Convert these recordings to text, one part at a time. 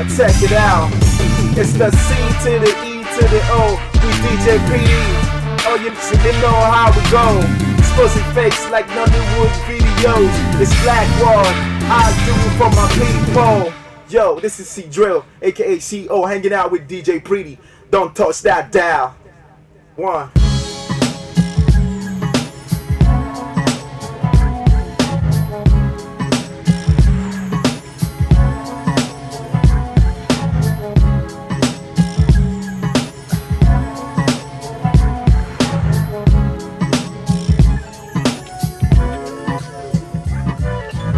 Check it out. It's the C to the E to the O. We DJ PD. Oh, you know how we go. Exposing fakes like Nollywood videos. It's Black Wall. I do it for my people. Yo, this is C Drill, aka CO, hanging out with DJ Pretty. Don't touch that dial. One.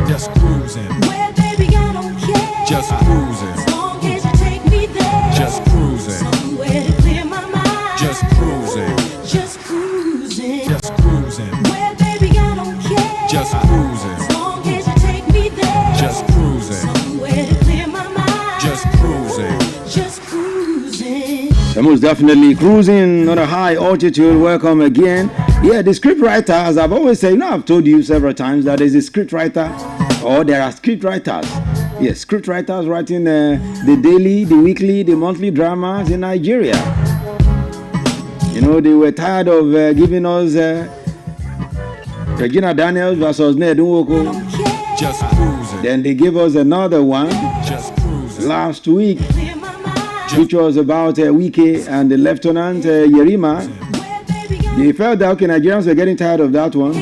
Just cruising. Well, baby, I don't care. Just cruising. As long as you take me there. Just cruising. Somewhere to clear my mind. Just cruising. Just cruising. Just cruising. Well, baby, I don't care. Just cruising. As long as you take me there. Just cruising. Somewhere to clear my mind. Just cruising. Just cruising. So most definitely cruising on a high altitude. Welcome again. Yeah, the script writer, as I've always said, I've told you several times that there's a script writer, or there are script writers. Yes, script writers writing the daily, the weekly, the monthly dramas in Nigeria. You know, they were tired of giving us Regina Daniels versus Ned Nwoko. Just cruising. Then they gave us another one Just cruising. last week, which was about Wike and the Lieutenant Yerima. They felt that okay, Nigerians were getting tired of that one.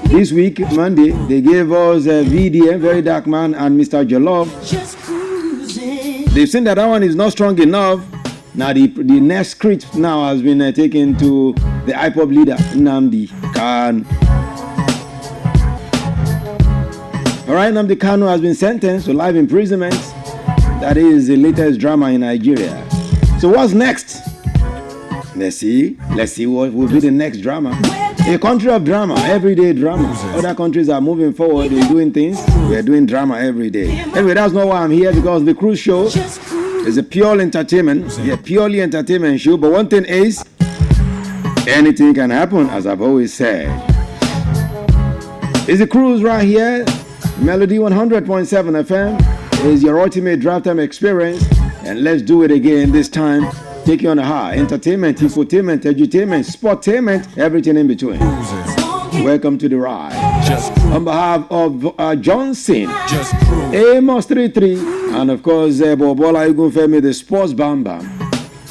This week, Monday, they gave us VDM, Very Dark Man, and Mr. Jolov. Just cruising. They've seen that one is not strong enough. Now the next script now has been taken to the IPOB leader, Nnamdi Kanu. Alright, Nnamdi Kanu has been sentenced to life imprisonment. That is the latest drama in Nigeria. So what's next? Let's see what will be the next drama. A country of drama, everyday drama. Other countries are moving forward, they're doing things. We're doing drama every day. Anyway, that's not why I'm here, because the cruise show is a pure entertainment, purely entertainment show. But one thing is, anything can happen, as I've always said. It's a cruise right here. Melody 100.7 FM is your ultimate drive time experience. And let's do it again this time. Take you on a high. Entertainment, infotainment, edutainment, sportainment, everything in between. Welcome to the ride. Just On behalf of Johnson, Just cruising. Amos 33, and of course, Bobola Igunfemi, the sports bamba.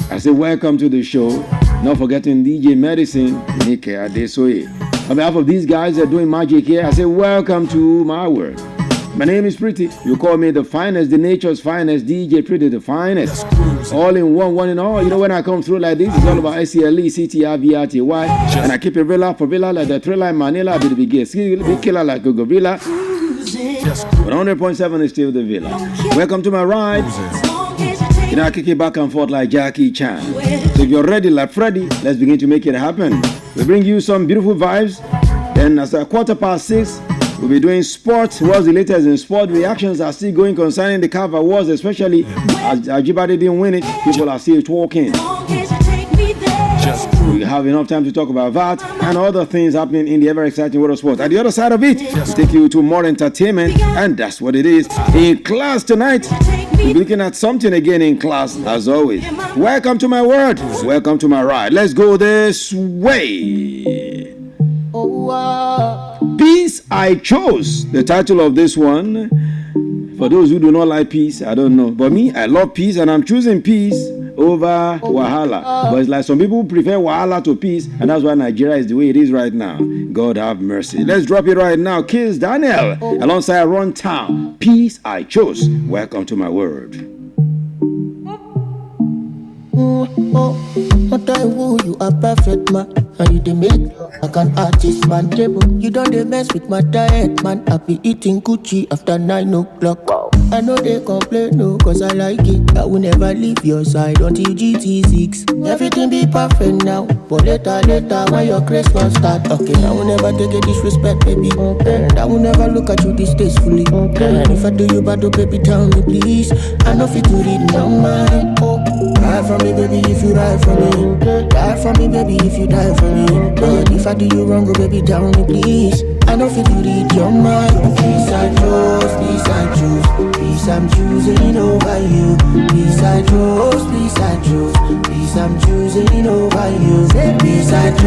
I say welcome to the show. Not forgetting DJ Medicine, Nike Adesoye. On behalf of these guys that are doing magic here, I say welcome to my world. My name is Pretty. You call me the finest, the nature's finest, DJ Pretty, the finest. All in one in all. You know, when I come through like this, it's all about SCLE, CTRVRTY. And I keep it villa for villa like the thriller in Manila, be the biggest. Big killer like a gorilla. 100.7 is still the villa. Welcome to my ride. You know, I kick it back and forth like Jackie Chan. So if you're ready like Freddy, let's begin to make it happen. We bring you some beautiful vibes. Then as a 6:15, we'll be doing sports. What's the latest in sport? Reactions are still going concerning the CAF Awards, especially as Ajibade didn't win it. People are still talking. We have enough time to talk about that and other things happening in the ever exciting world of sports. At the other side of it, we take you to more entertainment, and that's what it is. In class tonight, we'll be looking at something again in class, as always. Welcome to my world. Welcome to my ride. Let's go this way. Peace I chose, the title of this one. For those who do not like peace, I don't know. But me, I love peace, and I'm choosing peace over Wahala. But it's like some people prefer Wahala to peace, and that's why Nigeria is the way it is right now. God have mercy. Let's drop it right now. Kiss Daniel alongside Run Town. Peace I chose. Welcome to my world. What I woo, you a perfect man. And you the make like an artist man table. You don't dey mess with my diet man. I be eating Gucci after 9 o'clock. I know they complain no, cause I like it. I will never leave your side until GT6. Everything be perfect now, but later when your Christmas start. Okay, I will never take a disrespect, baby. And I will never look at you distastefully. And if I do you bad, oh, baby, tell me please. I know fit to read your mind. Die for me, baby, if you die for me. Die for me, baby, if you die for me. But if I do you wrong, oh, baby, tell me please. I know fit to read your mind. Peace I choose, peace I choose. Peace I'm choosing over you.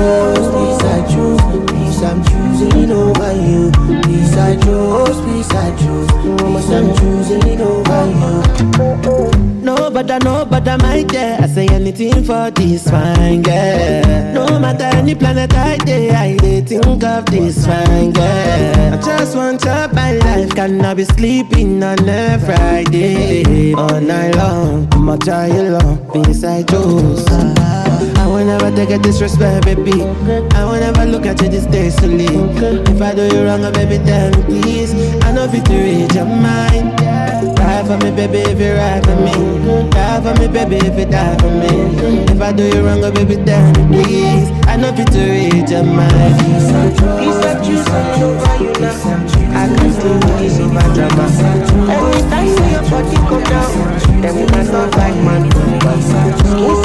chose, peace I choose. Peace I'm choosing over you. Peace I chose, peace I choose. Peace I'm choosing over you. No bother, my dear. I say anything for this fine girl. No matter any planet I day, I dey think of this fine girl. I just want your my life, cannot be sleeping on a Friday. All night long, I'ma try you long, peace I choose. I will never take a disrespect, baby. I will never look at you this day silly. If I do you wrong, baby, tell me please. I know if you read your mind. Die for me, baby, if you ride for me. Die for me, baby, if you die for me. If I do you wrong, baby, tell me please. I know if you read your mind. Peace I choose, over you now. I can't do this over drama. Every time your body go down, them women not like man. It's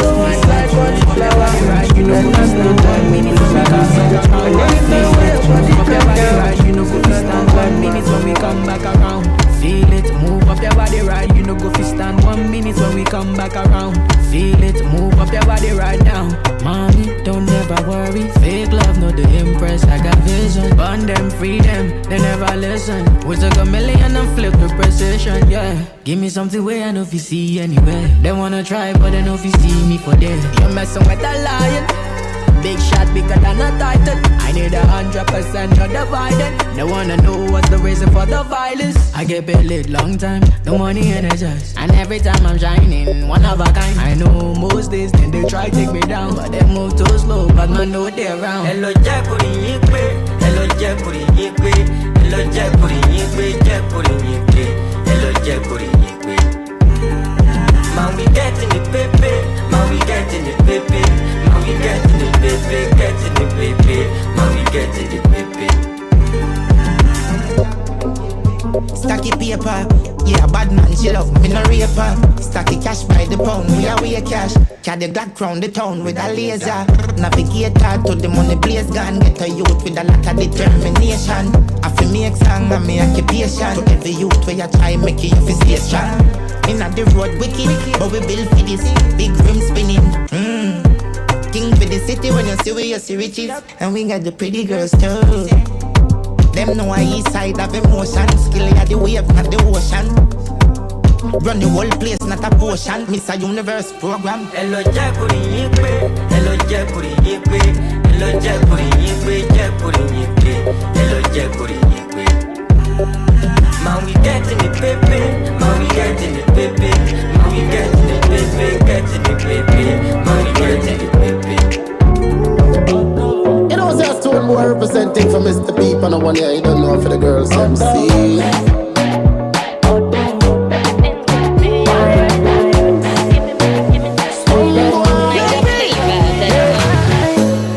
so white like body flower. You know that's no time minutes for that. And anything where your body come down, you know go stand 1 minute when we come back around. Feel it, move up your body right. You know go fi stand 1 minute when we come back around. Feel it, move up your body right now. Mommy, don't ever worry. Fake love, no they impress. I got vision, burn them, free them. They never listen. We took a million and flip the precision, yeah. Give me something where I know if you see anywhere. They wanna try, but they know if you see me for there. You're messing with a lion. Big shot bigger than a title. I need 100%, you're divided. They wanna know what's the reason for the violence. I get paid late long time, the money energized. And every time I'm shining, one of a kind. I know most days then they try take me down, but they move too slow, but man know they're around. Hello Jekuri Yikwe, hello Jekuri Yikwe, hello Jekuri Yikwe, Jekuri Yikwe, hello Jekuri Yikwe. Man we getting the pepe, man we getting the pepe, man we getting the pepe, getting the pepe, man we getting the pepe. Stacky paper, yeah, bad man, she love me no raper. Stacky cash by the pound, we are way cash. Carry the Glock round the town with a laser. Navigator to the money blaze gun. Get a youth with a lot of determination. I feel make song and me occupation. To every youth where you try make it you stay strong. Inna the road wicked, but we build for this. Big rim spinning. King for the city when you see where you see riches. And we got the pretty girls too. Them know I east side of emotion. Skill at the wave, not the ocean. Run the whole place, not a potion. Miss a universe program. Hello Jekuri Yikwe, hello Jekuri Yikwe, hello Jekuri Yikwe, Jekuri Yikwe, hello Jekuri Yikwe. Man we getting the pepe, man we getting the pepe, man we getting the pepe, getting the pepe, man we getting the pepe. You know, there's two more representing for Mr. Peep and the one here, you don't know for the girls MC.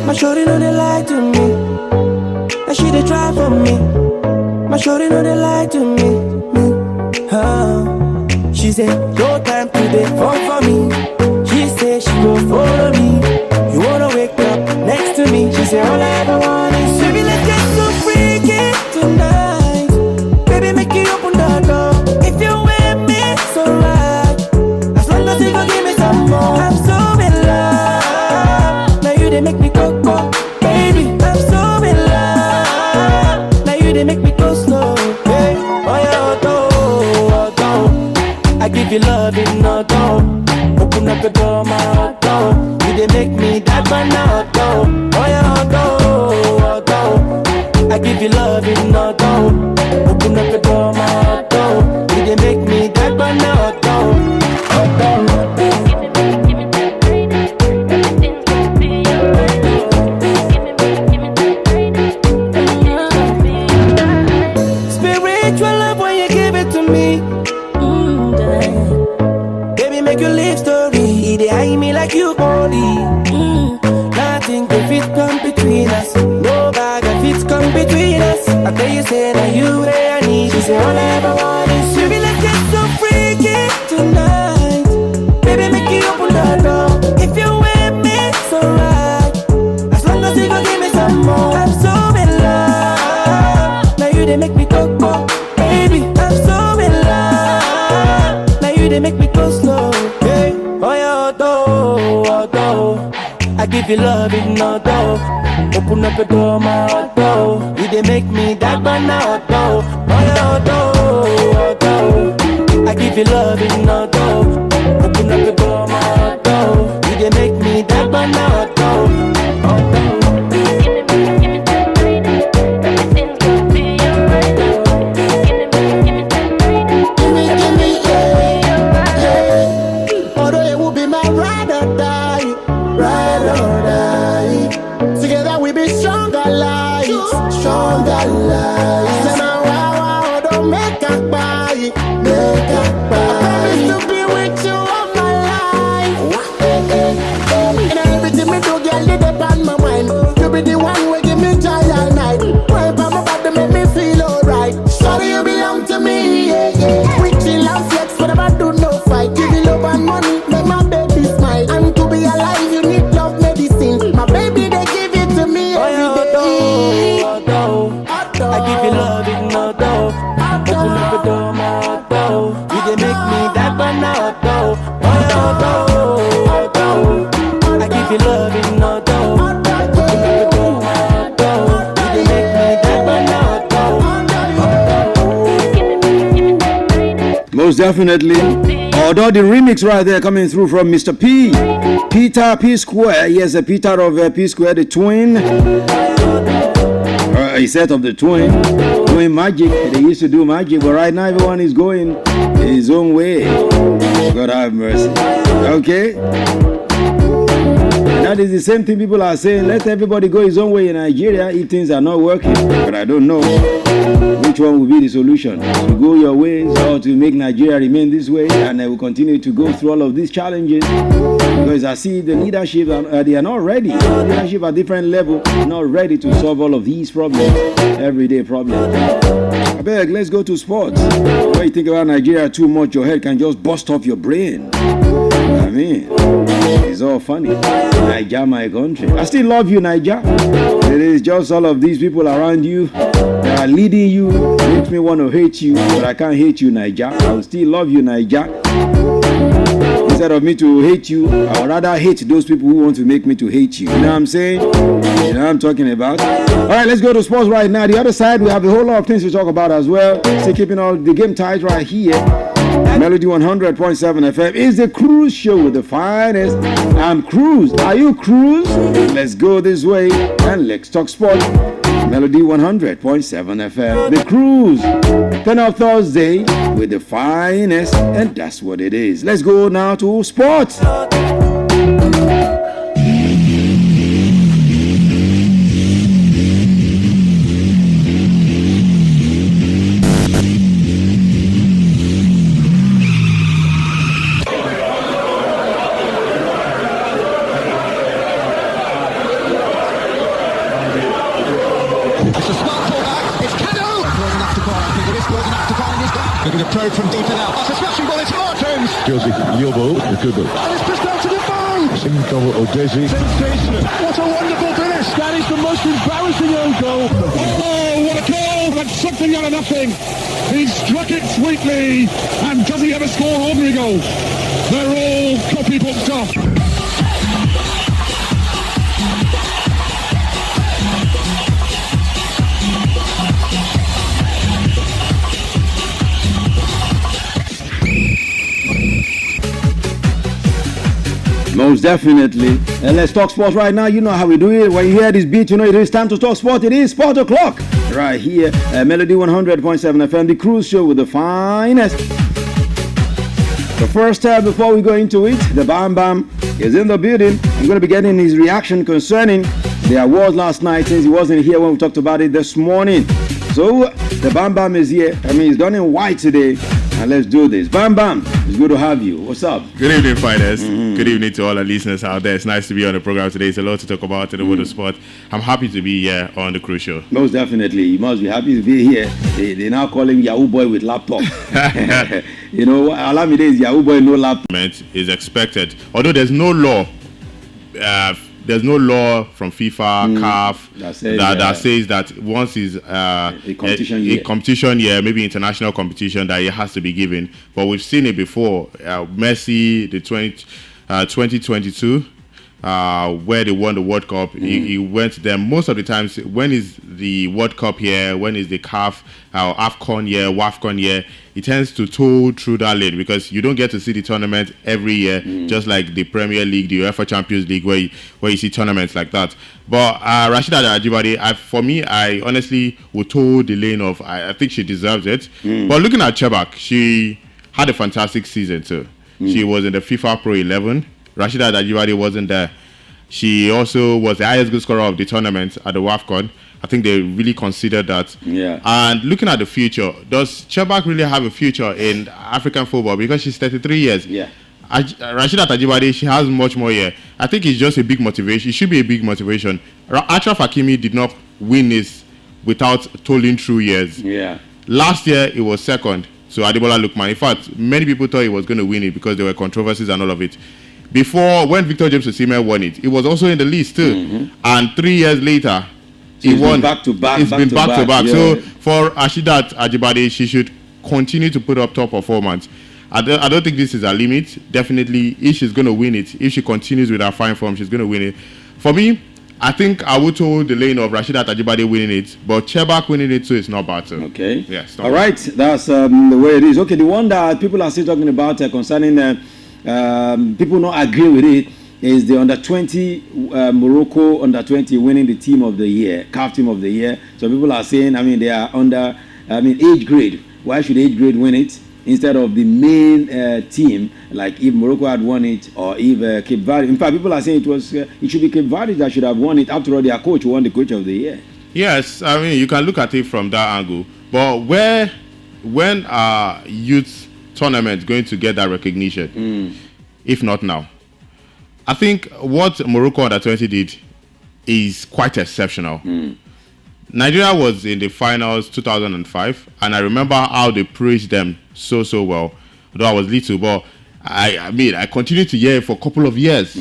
My shorty know they lie to me. And she they try for me. My shorty know they lie to me. She said, no time today, phone for me. She said she gon' follow me. You wanna wake up next to me. She said, all I ever want is baby, let's get so freaky tonight. Baby, make you open the door. If you with me, it's alright. As long as you gon' give me some more. I'm so in love. Now you they make me go, baby. I'm so in love. Now you they make me go slow, hey. Oh yeah, auto. I give you love in auto. Open up the door, my auto. You they make me that man auto. Oh yeah, auto. I give you love in auto. Open up the door, my auto. You they make me that man auto. Spiritual love when you give it to me. Baby, make you live story. They eye me like you holy. Nothing can fit come between us. No bag of fit come between us. I tell you, say that you where I need. She say all I ever want is you. Baby, let's get so freaky tonight. Baby, make you open the door. If you with me, it's alright. As long as you gon' give me some more. I'm so in love. Now you they make me go, baby. I'm so in love. Now you they make me go slow. Hey, oh yeah, auto. I give you love in no door. Open up the door, my heart door. You they make me that banana door. My heart door. I give you love in no door. Open up the door, my heart door. You they make me that banana door. Most definitely. Although the remix right there coming through from Mr. P. Peter P Square. Yes, Peter of P Square, the twin. A set of the twin doing magic. They used to do magic, but right now everyone is going his own way. God have mercy. Okay? And that is the same thing people are saying. Let everybody go his own way in Nigeria if things are not working. But I don't know which one will be the solution. To go your ways or to make Nigeria remain this way, and they will continue to go through all of these challenges. Because I see the leadership, they are not ready. The leadership at different level, not ready to solve all of these problems, everyday problems. I beg, let's go to sports. When you think about Nigeria too much, your head can just bust off your brain. I mean, it's all funny. Niger, my country. I still love you, Niger. It is just all of these people around you that are leading you. Makes me want to hate you, but I can't hate you, Niger. I will still love you, Niger. Instead of me to hate you, I would rather hate those people who want to make me to hate you. You know what I'm saying? You know what I'm talking about? All right, let's go to sports right now. The other side, we have a whole lot of things to talk about as well. Still keeping all the game tight right here. Melody 100.7 FM is the cruise show with the finest. I'm Cruz. Are you Cruz? Let's go this way and let's talk sport. Melody 100.7 FM. The cruise. 10 of Thursday with the finest, and that's what it is. Let's go now to sports. From deep and out. That's a smashing ball. It's Martins. Josie, your ball. Good ball. And it's pushed out to the phone. Simcoe or Desi. Sensational. What a wonderful finish. That is the most embarrassing own goal. Oh, what a goal. That's something out of nothing. He struck it sweetly. And does he ever score ordinary goals? They're all copybook stuff. Most definitely. And let's talk sports right now. You know how we do it. When you hear this beat, you know it is time to talk sport. It is Sport O'Clock. Right here at Melody 100.7 FM, the cruise show with the finest. The first time before we go into it, the Bam Bam is in the building. I'm going to be getting his reaction concerning the awards last night, since he wasn't here when we talked about it this morning. So the Bam Bam is here. I mean, he's done in white today. And let's do this. Bam Bam, it's good to have you. What's up? Good evening, fighters. Good evening to all our listeners out there. It's nice to be on the program today. It's a lot to talk about in the world of sport. I'm happy to be here on the cruise show. Most definitely. You must be happy to be here. They now call him Yahoo Boy with laptop. You know, Alamide is Yahoo Boy, no laptop. Is expected. Although there's no law. There's no law from FIFA, CAF that says that once is a competition year, maybe international competition, that it has to be given. But we've seen it before. Messi, the 2022, where they won the World Cup. He went there most of the times. When is the World Cup here? When is the CAF, AFCON year, WAFCON year? He tends to tour through that lane because you don't get to see the tournament every year, just like the Premier League, the UEFA Champions League, where you see tournaments like that. But Rasheedat Ajibade, for me, I honestly would tour the lane of. I think she deserves it. But looking at Chebak, she had a fantastic season too. She was in the FIFA Pro 11. Rasheedat Ajibade wasn't there. She also was the highest goal scorer of the tournament at the WAFCON. I think they really considered that. Yeah. And looking at the future, does Chebak really have a future in African football? Because she's 33 years. Yeah. Rasheedat Ajibade, she has much more here. I think it's just a big motivation. It should be a big motivation. Achraf Hakimi did not win this without toiling through years. Yeah. Last year, it was second. So Adebola Lookman. In fact, many people thought he was going to win it because there were controversies and all of it. Before, when Victor James Osimhen won it, it was also in the list too. And 3 years later, he won back to back. It's been back to back. Yeah. So for Rasheedat Ajibade, she should continue to put up top performance. I don't think this is a limit. Definitely, if she's going to win it, if she continues with her fine form, she's going to win it. For me, I think I would hold the lane of Rasheedat Ajibade winning it, but Chebak winning it too is not bad too. Okay. Yes. All right. That's the way it is. Okay. The one that people are still talking about concerning people not agree with it is the under-20 Morocco under-20 winning the team of the year, CAF team of the year. So people are saying, they are under, age grade. Why should age grade win it instead of the main team? Like if Morocco had won it, or if Cape Verde. In fact, people are saying it should be Cape Verde that should have won it. After all, their coach won the coach of the year. Yes, you can look at it from that angle. But when are youth tournaments going to get that recognition? If not now. I think what Morocco under-20 did is quite exceptional. Nigeria was in the finals 2005, and I remember how they praised them so well. Though I was little, but I continued to hear it for a couple of years.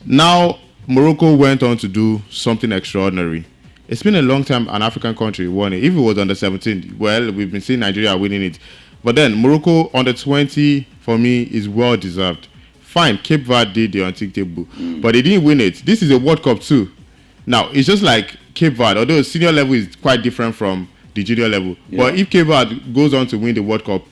Now Morocco went on to do something extraordinary. It's been a long time an African country won it. If it was under-17, well, we've been seeing Nigeria winning it. But then Morocco under-20 for me is well deserved. Fine, Cape Verde did the unthinkable, but they didn't win it. This is a World Cup too. Now, it's just like Cape Verde, although senior level is quite different from the junior level. Yeah. But if Cape Verde goes on to win the World Cup,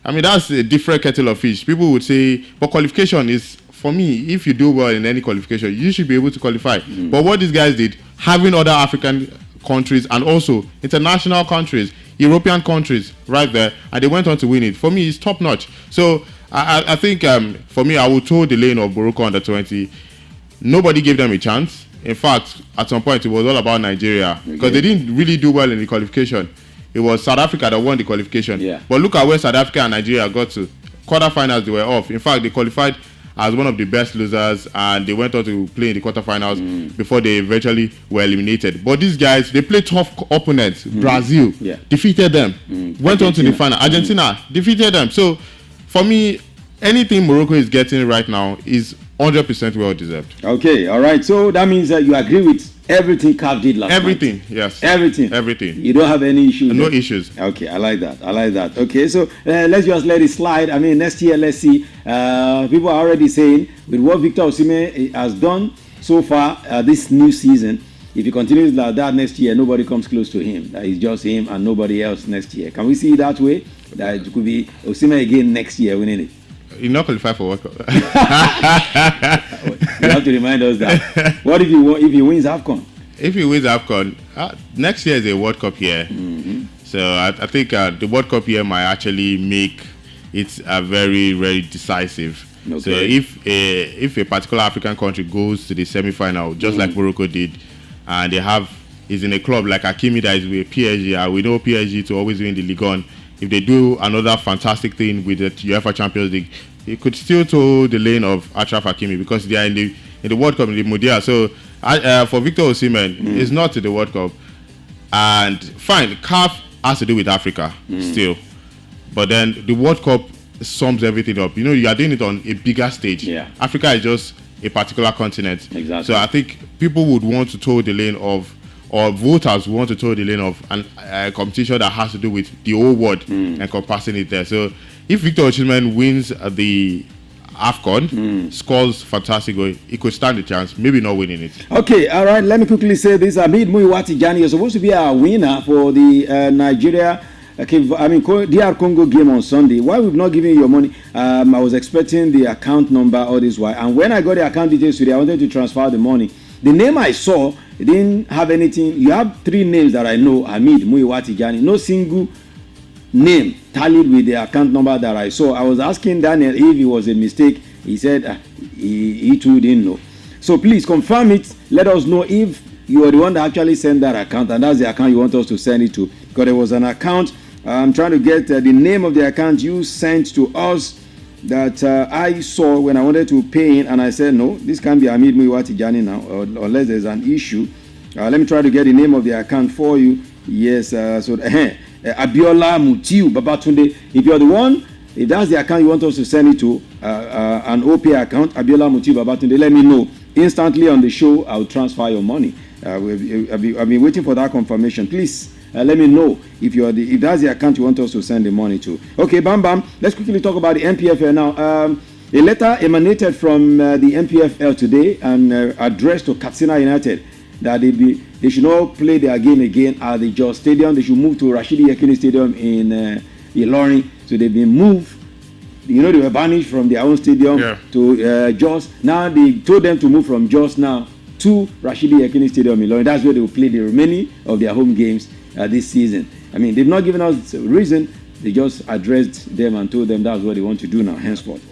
that's a different kettle of fish. People would say, but qualification is, for me, if you do well in any qualification, you should be able to qualify. But what these guys did, having other African countries and also international countries, European countries right there, and they went on to win it. For me, it's top notch. So I think for me, I would toe the lane of Morocco under-20. Nobody gave them a chance. In fact, at some point, it was all about Nigeria because they didn't really do well in the qualification. It was South Africa that won the qualification. Yeah. But look at where South Africa and Nigeria got to. Quarterfinals, they were off. In fact, they qualified as one of the best losers, and they went on to play in the quarterfinals before they eventually were eliminated. But these guys, they played tough opponents. Brazil defeated them, went on to the final. Argentina defeated them. So, for me, anything Morocco is getting right now is 100% well deserved. Okay, all right. So that means that you agree with everything CAF did last Everything, night. yes. Everything. You don't have any issues? No issues. Okay, I like that. Okay, so let's just let it slide. Next year, let's see. People are already saying with what Victor Osimhen has done so far this new season, if he continues like that next year, nobody comes close to him. It's just him and nobody else next year. Can we see it that way? That it could be Osimhen again next year winning it? You're not qualified for World Cup. You have to remind us that. What if he wins AFCON? If he wins AFCON, next year is a World Cup year. So I think the World Cup year might actually make it a very, very decisive. Okay. So if a particular African country goes to the semi-final, just like Morocco did, and is in a club like Hakimi that is with PSG, we know PSG to always win the Ligue 1. If they do another fantastic thing with the UEFA Champions League, it could still toe the lane of Achraf Hakimi because they are in the World Cup, in the Mundial. So for Victor Osimhen, it's not to the World Cup. And fine, CAF has to do with Africa still. But then the World Cup sums everything up. You are doing it on a bigger stage. Yeah. Africa is just a particular continent. Exactly. So I think people would want to toe the lane of, or voters want to toe the lane of a competition that has to do with the whole world encompassing it there. So if Victor Osimhen wins the AFCON, scores fantastic goal, he could stand a chance, maybe not winning it. Okay, all right, let me quickly say this. Hamid Muyiwa Tijani, you're supposed to be a winner for the Nigeria, DR Congo game on Sunday. Why we've not given you your money? I was expecting the account number, all this why. And when I got the account details today, I wanted to transfer the money. The name I saw, it didn't have anything. You have 3 names that I know, Hamid Muyiwa Tijani. No single name tallied with the account number that I saw. I was asking Daniel if it was a mistake. He said he too didn't know. So please confirm it. Let us know if you are the one that actually sent that account, and that's the account you want us to send it to. Because there was an account. I'm trying to get the name of the account you sent to us that I saw when I wanted to pay in, and I said no, this can't be Hamid Muyiwa Tijani now, unless there's an issue. Let me try to get the name of the account for you. Yes, Abiola Mutiu Babatunde. If you're the one, if that's the account you want us to send it to, an OP account, Abiola Mutiu Babatunde, let me know instantly on the show. I'll transfer your money. I've been waiting for that confirmation. Please let me know if that's the account you want us to send the money to. Okay, bam bam. Let's quickly talk about the MPFL now. A letter emanated from the MPFL today and addressed to Katsina United that they should not play their game again at the Jos Stadium. They should move to Rashidi Yekini Stadium in Ilorin. So they've been moved. You know, they were banished from their own stadium to Jos. Now they told them to move from Jos now to Rashidi Yekini Stadium in Ilorin. That's where they will play the remaining of their home games this season. I mean, they've not given us a reason. They just addressed them and told them that's what they want to do now, henceforth.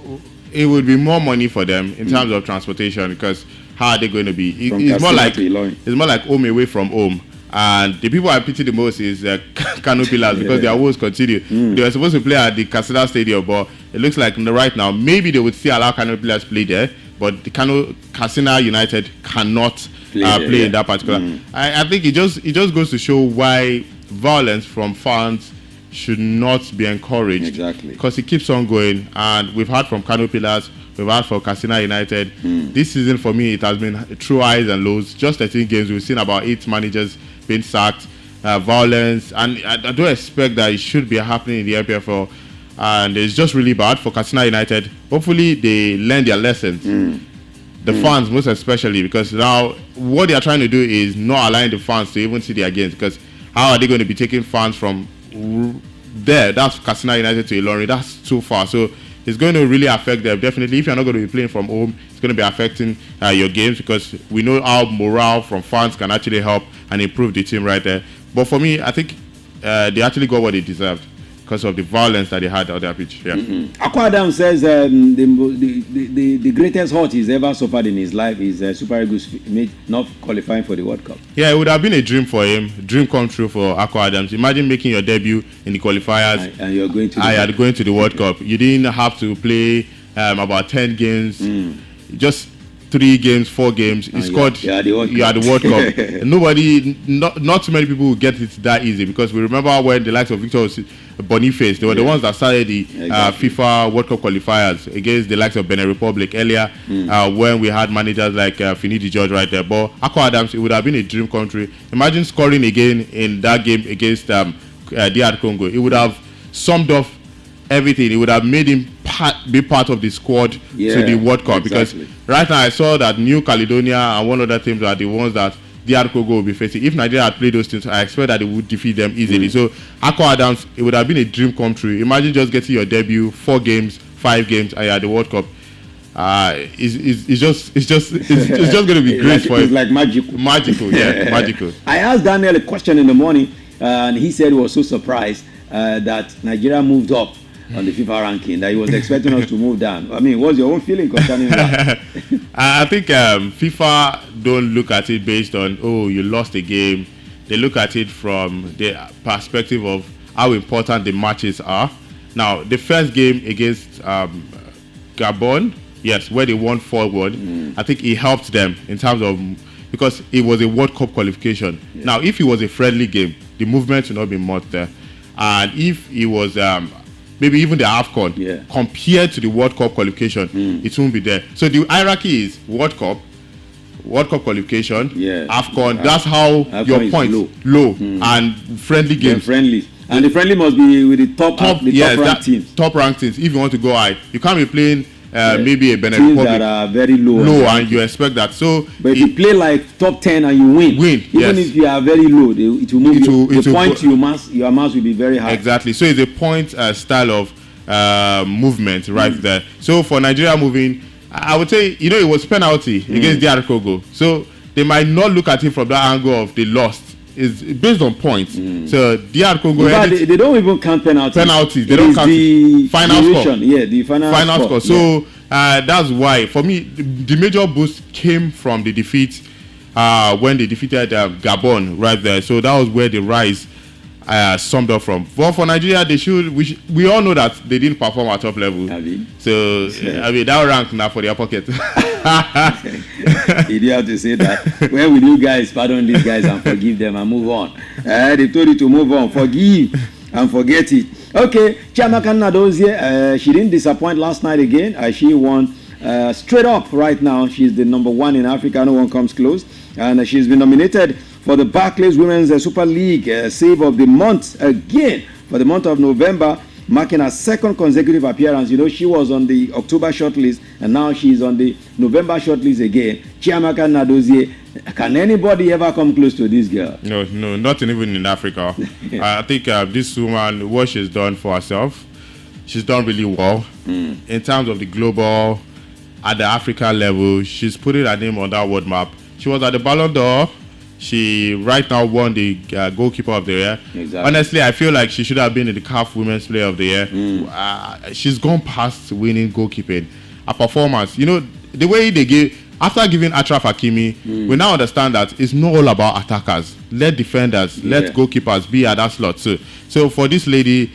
It would be more money for them in terms of transportation, because how are they going to be? It's more like home away from home. And the people I pity the most is Kano Pillars, because their woes continue. They were supposed to play at the Katsina Stadium, but it looks like right now maybe they would still allow Kano Pillars play there, but the Katsina United cannot play in that particular. I think it just goes to show why violence from fans should not be encouraged. Exactly. Because it keeps on going, and we've heard from Kano Pillars, we've heard from Katsina United. This season for me, it has been true highs and lows. Just 13 games, we've seen about 8 managers being sacked, violence, and I don't expect that it should be happening in the MPFL. And it's just really bad for Katsina United. Hopefully they learn their lessons. The fans most especially, because now what they are trying to do is not allowing the fans to even see their games, because how are they going to be taking fans from there? That's Katsina United to Ilorin. That's too far. So it's going to really affect them. Definitely, if you're not going to be playing from home, it's going to be affecting your games, because we know how morale from fans can actually help and improve the team right there. But for me, I think they actually got what they deserved because of the violence that they had on their pitch. Akwa Adam says the greatest hurt he's ever suffered in his life is Super Eagles not qualifying for the World Cup. Yeah, it would have been a dream for him, dream come true for Akwa Adams. Imagine making your debut in the qualifiers and you're going to the World Cup. You didn't have to play about 10 games, just 3 games, 4 games. He scored. You had the World Cup. Not too many people will get it that easy, because we remember when the likes of Victor Boniface, they were the ones that started the FIFA World Cup qualifiers against the likes of Benin Republic earlier, when we had managers like Finidi George right there. But Akwa Adams, it would have been a dream country. Imagine scoring again in that game against DR Congo. It would have summed up everything. It would have made him be part of the squad to the World Cup. Because right now I saw that New Caledonia and one other teams are the ones that DR Congo will be facing. If Nigeria had played those teams, I expect that they would defeat them easily. So Akwa Adams, it would have been a dream come true. Imagine just getting your debut, 4 games, 5 games, and you're at the World Cup. It's just going to be great for him. It's like magical. Magical. I asked Daniel a question in the morning, and he said he was so surprised that Nigeria moved up on the FIFA ranking, that he was expecting us to move down. I mean, what's your own feeling concerning that? I think FIFA don't look at it based on, you lost a game. They look at it from the perspective of how important the matches are. Now, the first game against Gabon, where they won 4-1, I think it helped them in terms of, because it was a World Cup qualification. Now, if it was a friendly game, the movement would not be much there. And if it was maybe even the AFCON, compared to the World Cup qualification, it won't be there. So the hierarchy is World Cup qualification, AFCON. That's how AFCON your points low and friendly games. And the friendly must be with the top ranked teams. Top ranked teams. If you want to go high, you can't be playing maybe a Benin teams Republic that are very low, and you expect that. So, but if you play like top 10 and you win, even if you are very low, it will move you. The point your mass will be very high. Exactly. So it's a point style of movement right there. So for Nigeria moving, I would say, it was penalty against DR Congo. So they might not look at it from that angle of they lost. It's based on points. So DR Congo, they don't even count penalties. They don't count the final score. Yeah, the final score. So that's why for me the major boost came from the defeat when they defeated Gabon right there. So that was where the rise summed up from. But for Nigeria, we all know that they didn't perform at top level. So that rank now for their pocket. You have to say that. Where will you guys pardon these guys and forgive them and move on? They told you to move on, forgive and forget it. Okay, Chiamaka Nnadozie, she didn't disappoint last night again. She won straight up right now. She's the number 1 in Africa. No one comes close. And she's been nominated for the Barclays Women's Super League Save of the Month again for the month of November, marking her second consecutive appearance. She was on the October shortlist and now she's on the November shortlist again. Chiamaka Nnadozie, can anybody ever come close to this girl? No, not even in Africa. I think this woman, what she's done for herself, she's done really well. In terms of the global, at the Africa level, she's putting her name on that world map. She was at the Ballon d'Or. She right now won the goalkeeper of the year. Exactly. Honestly, I feel like she should have been in the CAF Women's Player of the Year. She's gone past winning goalkeeping. Her performance, the way they gave, after giving Achraf Hakimi, we now understand that it's not all about attackers. Let defenders, let goalkeepers be at that slot. So for this lady,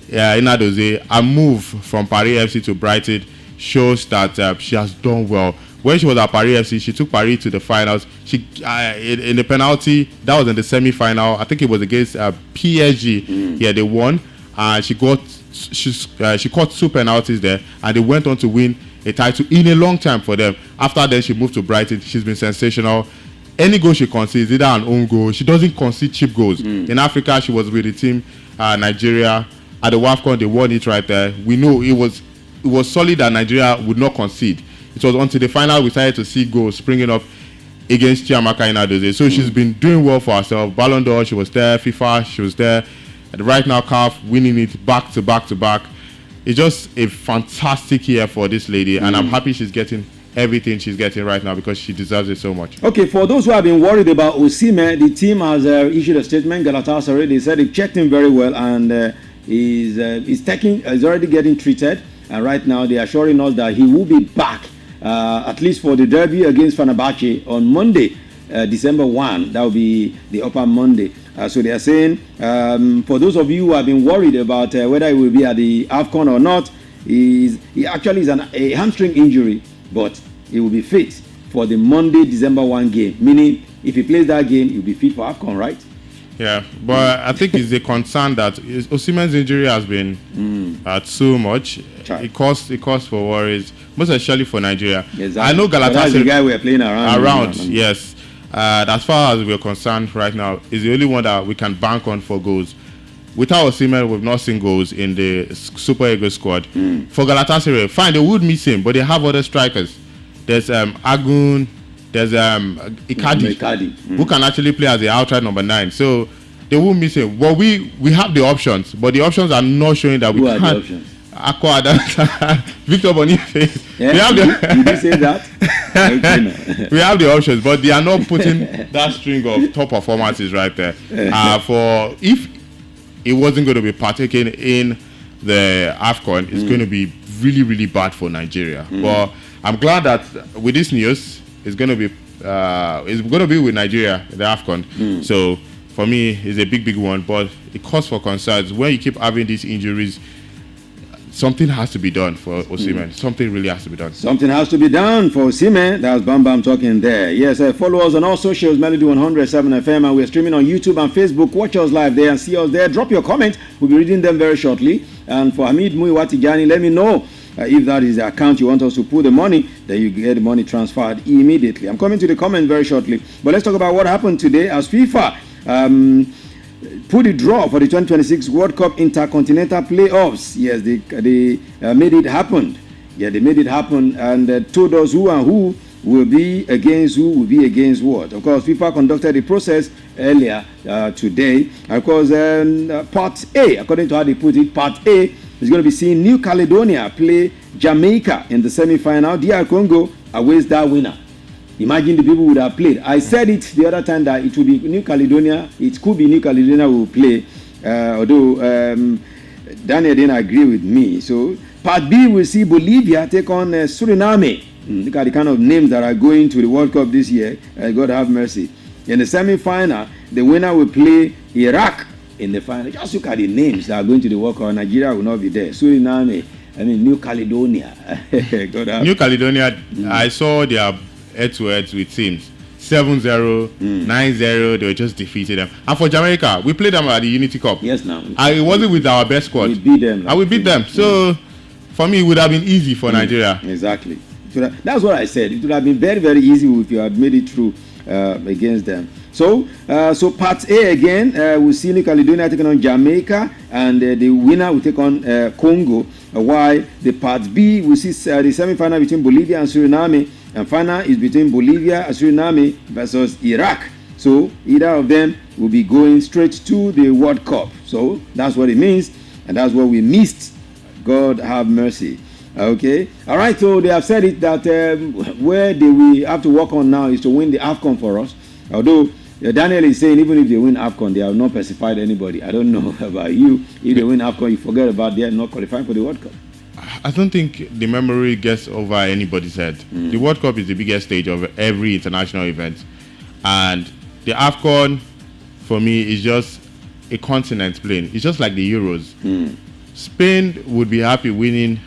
Nnadozie, a move from Paris FC to Brighton shows that she has done well. When she was at Paris FC, she took Paris to the finals. She in the penalty, that was in the semi-final. I think it was against PSG. Yeah, they won. She caught 2 penalties there, and they went on to win a title in a long time for them. After then, she moved to Brighton. She's been sensational. Any goal she concedes, either an own goal. She doesn't concede cheap goals. In Africa, she was with the team Nigeria at the WAFCON. They won it right there. We know it was solid that Nigeria would not concede. It was until the final we started to see goals springing up against Chiamaka Nnadozie. So she's been doing well for herself. Ballon d'Or, she was there. FIFA, she was there. And right now, CAF winning it back to back to back. It's just a fantastic year for this lady, and I'm happy she's getting everything she's getting right now because she deserves it so much. Okay, for those who have been worried about Osimhen, the team has issued a statement. Galatasaray, they said they've checked him very well, and he's already getting treated. And right now, they are assuring us that he will be back. At least for the derby against Fenerbahce on Monday, December 1. That will be the upper Monday. So they are saying, for those of you who have been worried about whether he will be at the AFCON or not, he actually is a hamstring injury, but he will be fit for the Monday, December 1 game. Meaning, if he plays that game, he'll be fit for AFCON, right? Yeah, but I think it's a concern that Osimhen's injury has been too much. It caused for worries, most especially for Nigeria. Exactly. I know Galatasaray. That's the guy we're playing around. Yes. As far as we're concerned right now, is the only one that we can bank on for goals. Without Osimhen, we've not seen goals in the Super Eagles squad. For Galatasaray, fine, they would miss him, but they have other strikers. There's Agun. There's Icardi, who can actually play as the outright number 9. So they will miss him. Well, we have the options, but the options are not showing that we can't. Are the options? Victor Boniface. Yeah, did you say that? We have the options, but they are not putting that string of top performances right there. For if it wasn't going to be partaking in the AFCON, it's going to be really, really bad for Nigeria. But I'm glad that with this news, it's going to be with Nigeria, the AFCON. So for me, it's a big, big one. But it calls for concerns. When you keep having these injuries, something has to be done for Osimhen. Something really has to be done. Something has to be done for Osimhen. That's Bam Bam talking there. Yes, follow us on all socials, Melody 107 FM, and we're streaming on YouTube and Facebook. Watch us live there and see us there. Drop your comments. We'll be reading them very shortly. And for Hamid Muiwatijani, let me know if that is the account you want us to put the money, then you get the money transferred immediately. I'm coming to the comment very shortly. But let's talk about what happened today as FIFA put the draw for the 2026 World Cup Intercontinental Playoffs. Yes, they made it happen Yeah, they made it happen and told us who and who will be against what. Of course, FIFA conducted the process earlier today. Of course, Part A, according to how they put it, Part A is going to be seeing New Caledonia play Jamaica in the semi-final. DR Congo awaits that winner. Imagine the people would have played. I said it the other time that it would be New Caledonia. It could be New Caledonia will play, although Daniel didn't agree with me. So Part B will see Bolivia take on Suriname. Look at the kind of names that are going to the World Cup this year. God have mercy. In the semi-final, the winner will play Iraq in the final. Just look at the names that are going to the World Cup. Nigeria will not be there. Suriname, New Caledonia. New Caledonia, I saw their head-to-heads with teams. 7-0, 9-0, they were just defeated them. And for Jamaica, we played them at the Unity Cup. Yes, now. It wasn't with our best squad. We beat them. And we beat them. So, for me, it would have been easy for Nigeria. Exactly. That's what I said. It would have been very, very easy if you had made it through against them. So Part A again, we'll see New Caledonia taking on Jamaica, and the winner will take on Congo. While the Part B, we see the semi-final between Bolivia and Suriname, and final is between Bolivia and Suriname versus Iraq. So either of them will be going straight to the World Cup. So that's what it means, and that's what we missed. God have mercy. Okay, all right. So they have said it that where we have to work on now is to win the AFCON for us. Although Daniel is saying even if they win AFCON, they have not specified anybody. I don't know about you. If they win AFCON, you forget about they are not qualifying for the World Cup. I don't think the memory gets over anybody's head. The World Cup is the biggest stage of every international event, and the AFCON for me is just a continent playing. It's just like the Euros. Spain would be happy winning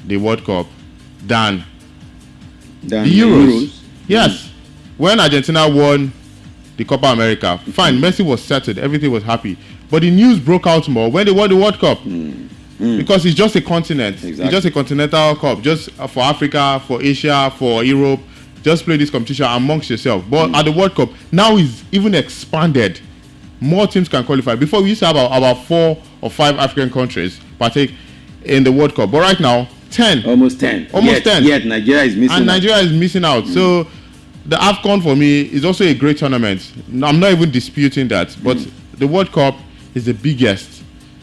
the World Cup than the Euros. Yes. When Argentina won the Copa America, fine, Messi was settled, everything was happy. But the news broke out more when they won the World Cup. Because it's just a continent. Exactly. It's just a continental cup. Just for Africa, for Asia, for Europe. Just play this competition amongst yourself. But at the World Cup, now it's even expanded. More teams can qualify. Before, we used to have about 4 or 5 African countries partake in the World Cup. But right now, 10. Almost 10. Almost 10. Yet Nigeria is missing out. And Nigeria is missing out. So the AFCON for me is also a great tournament. I'm not even disputing that. But the World Cup is the biggest.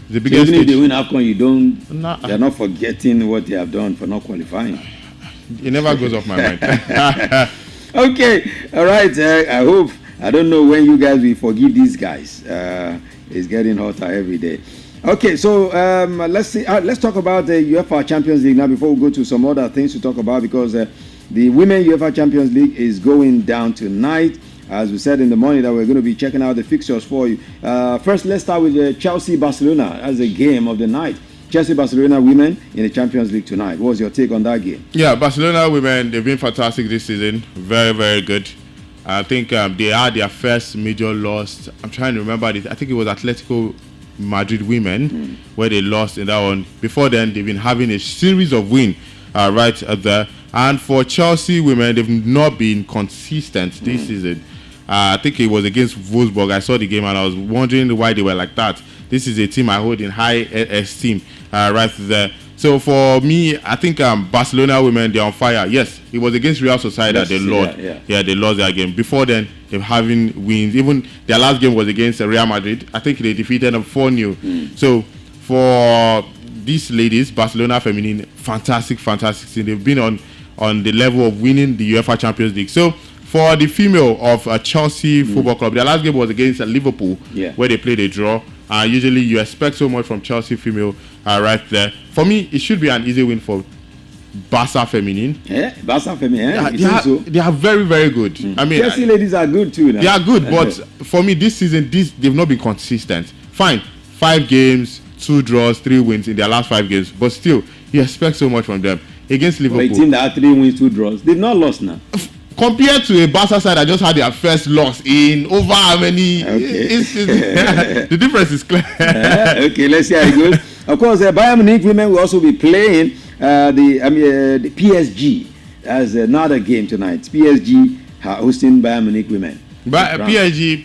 The biggest. So even if they win AFCON, they're not forgetting what they have done for not qualifying. It never goes off my mind. Okay. All right. I don't know when you guys will forgive these guys. It's getting hotter every day. Okay, so let's see. Let's talk about the UEFA Champions League now before we go to some other things to talk about, because the Women UEFA Champions League is going down tonight. As we said in the morning that we're going to be checking out the fixtures for you. First, let's start with Chelsea-Barcelona as a game of the night. Chelsea-Barcelona women in the Champions League tonight. What was your take on that game? Yeah, Barcelona women, they've been fantastic this season. Very, very good. I think they had their first major loss. I'm trying to remember it. I think it was Atletico Madrid women where they lost in that one. Before then, they've been having a series of wins right there. And for Chelsea women, they've not been consistent this season. I think it was against Wolfsburg. I saw the game and I was wondering why they were like that. This is a team I hold in high esteem right there. So for me, I think Barcelona women, they're on fire. Yes, it was against Real Sociedad they lost. Yeah, they lost their game. Before then, they're having wins. Even their last game was against Real Madrid. I think they defeated them 4-0. So for these ladies, Barcelona Feminine, fantastic team. They've been on the level of winning the UEFA Champions League. So for the female of Chelsea Football Club, their last game was against Liverpool, where they played a draw. Usually you expect so much from Chelsea female right there. For me, it should be an easy win for Barca Feminine. Yeah, Barca Feminine. They are very, very good. I mean, Chelsea ladies are good too now. They are good, but for me, this season, they've not been consistent. Fine, 5 games, 2 draws, 3 wins in their last 5 games, but still, you expect so much from them. Against Liverpool, a team that had 3 wins, 2 draws, they've not lost now. Compared to a Barca side that just had their first loss in over how many? The difference is clear. Okay, let's see how it goes. Of course, Bayern Munich women will also be playing the PSG as another game tonight. PSG hosting Bayern Munich women. But PSG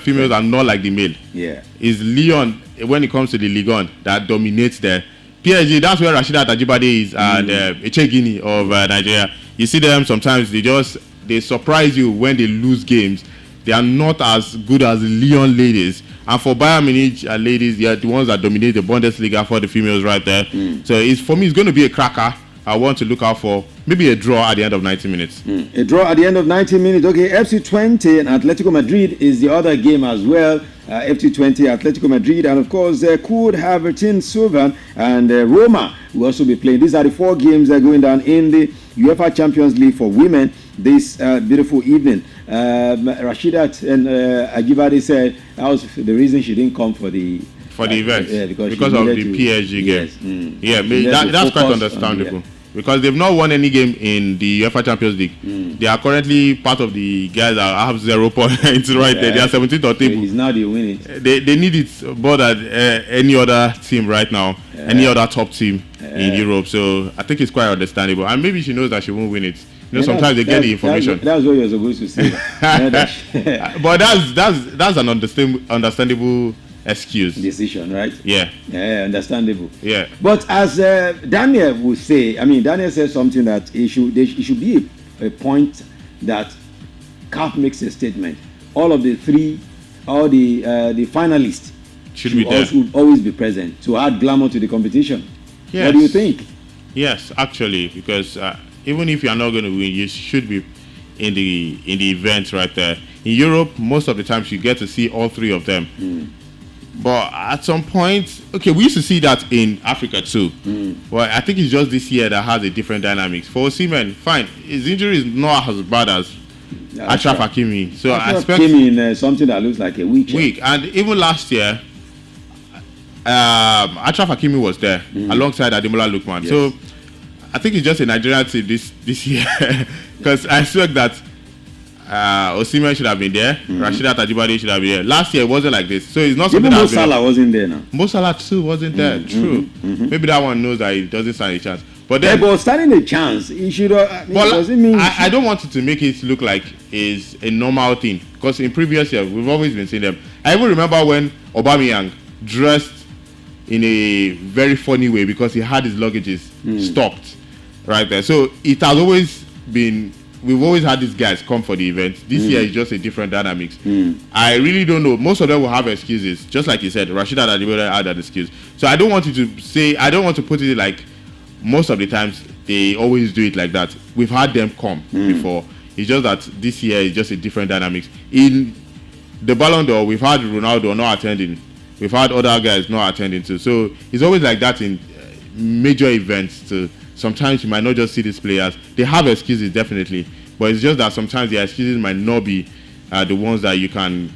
females are not like the male. Yeah, it's Lyon when it comes to the Ligue 1 that dominates there. PSG, that's where Rasheedat Ajibade is, and Echegini of Nigeria. You see them sometimes, they surprise you when they lose games. They are not as good as the Lyon ladies. And for Bayern Munich ladies, they are the ones that dominate the Bundesliga for the females right there. So for me, it's going to be a cracker. I want to look out for maybe a draw at the end of 90 minutes. A draw at the end of 90 minutes. Okay, FC20 and Atletico Madrid is the other game as well. FC20, Atletico Madrid, and of course, could have Everton, Slovan, and Roma will also be playing. These are the 4 games that are going down in the UEFA Champions League for women this beautiful evening. Rasheedat and Ajibade said that was the reason she didn't come for the event. Yeah, because of the PSG game. Yes. That's quite understandable. Because they've not won any game in the UEFA Champions League. They are currently part of the guys that have 0 points right there. They are 17th on table. It's now they win it. They need it more than any other team right now, any other top team in Europe. So I think it's quite understandable. And maybe she knows that she won't win it. Sometimes they get the information. That's what you're supposed to say. But that's an understandable excuse. Decision, right? Yeah, understandable. Yeah. But as Daniel would say, Daniel says something that it should be a point that CAF makes a statement. All of the finalists should be there. Should always be present to add glamour to the competition. Yes. What do you think? Yes, actually, because even if you are not going to win, you should be in the event right there. In Europe, most of the times you get to see all 3 of them. But at some point, okay, we used to see that in Africa too. Well, I think it's just this year that has a different dynamics. For Osimhen, fine, his injury is not as bad as Achraf Hakimi. So I expect him in something that looks like a week. And even last year, Achraf Hakimi was there alongside Ademola Lookman. Yes. So I think it's just a Nigerian team this year, because I expect that Osimhen should have been there. Rasheedat Ajibade should have been there. Last year it wasn't like this, so it's not something. Even Mo Salah wasn't there now. Mo Salah too wasn't there. True. Maybe that one knows that he doesn't stand a chance. But then, but standing a chance, he should. I don't want it to make it look like it's a normal thing, because in previous years we've always been seeing them. I even remember when Aubameyang dressed in a very funny way because he had his luggages stopped right there. So it has always been. We've always had these guys come for the event. This year is just a different dynamics. I really don't know. Most of them will have excuses, just like you said. Rasheedat Ajibade had that excuse. So I don't want you to say. I don't want to put it like most of the times they always do it like that. We've had them come before. It's just that this year is just a different dynamics. In the Ballon d'Or, we've had Ronaldo not attending. We've had other guys not attending too. So it's always like that in major events too. Sometimes you might not just see these players. They have excuses, definitely. But it's just that sometimes their excuses might not be the ones that you can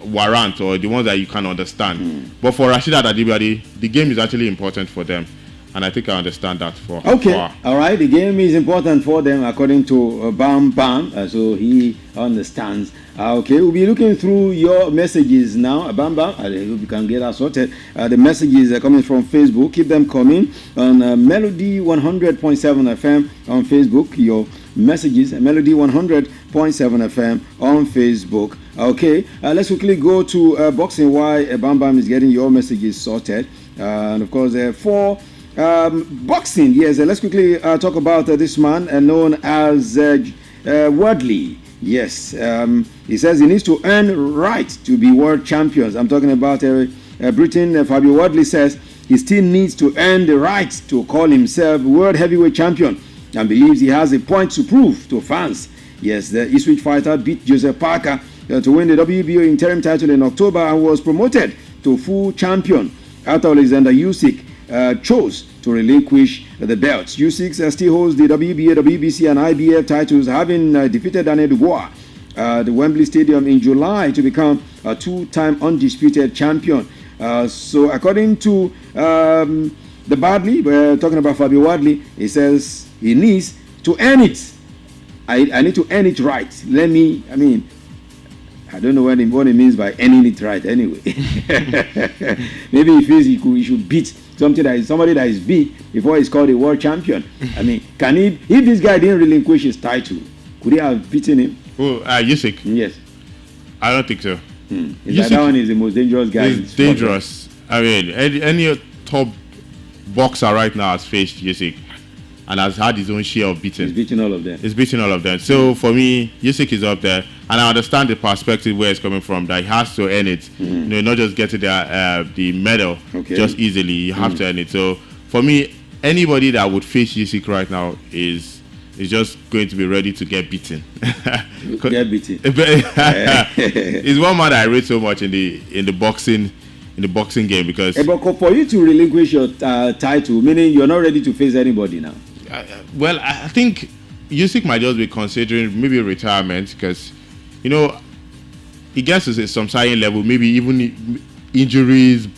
warrant or the ones that you can understand. But for Rasheedat Ajibade, the game is actually important for them. And I think I understand that for her. Okay, all right. The game is important for them according to Bam Bam. So he understands. Okay, we'll be looking through your messages now. Bam Bam, I hope you can get us sorted. The messages are coming from Facebook. Keep them coming on Melody 100.7 FM on Facebook. Your messages, Melody 100.7 FM on Facebook. Okay, let's quickly go to boxing while Bam Bam is getting your messages sorted. And of course, for boxing, yes, let's quickly talk about this man known as Wardley. Yes, he says he needs to earn right to be world champions. I'm talking about Britain. Fabio Wardley says he still needs to earn the right to call himself world heavyweight champion and believes he has a point to prove to fans. Yes, the Ipswich fighter beat Joseph Parker to win the WBO interim title in October and was promoted to full champion after Alexander Usyk chose to relinquish the belts. Usyk still holds the WBA, WBC and IBF titles, having defeated Daniel Dubois at the Wembley Stadium in July to become a two-time undisputed champion. So according to the Bardley, we're talking about Fabio Wardley, he says he needs to earn it. I need to earn it right. I don't know what it means by earning it right anyway. Maybe he feels he should beat somebody that is big before he's called a world champion. Can he, if this guy didn't relinquish his title, could he have beaten him? Usyk? Yes. I don't think so. That one is the most dangerous guy. He's dangerous. Any top boxer right now has faced Usyk and has had his own share of beating. He's beating all of them. He's beating all of them. So for me, Usyk is up there, and I understand the perspective where it's coming from. That he has to earn it. You know, not just get the medal just easily. You have to earn it. So for me, anybody that would face Usyk right now is just going to be ready to get beaten. Get beaten. He's one man that I rate so much in the boxing game because. But for you to relinquish your title, meaning you're not ready to face anybody now. Well, I think Usyk might just be considering maybe retirement because, you know, he gets to some certain level, maybe even injuries.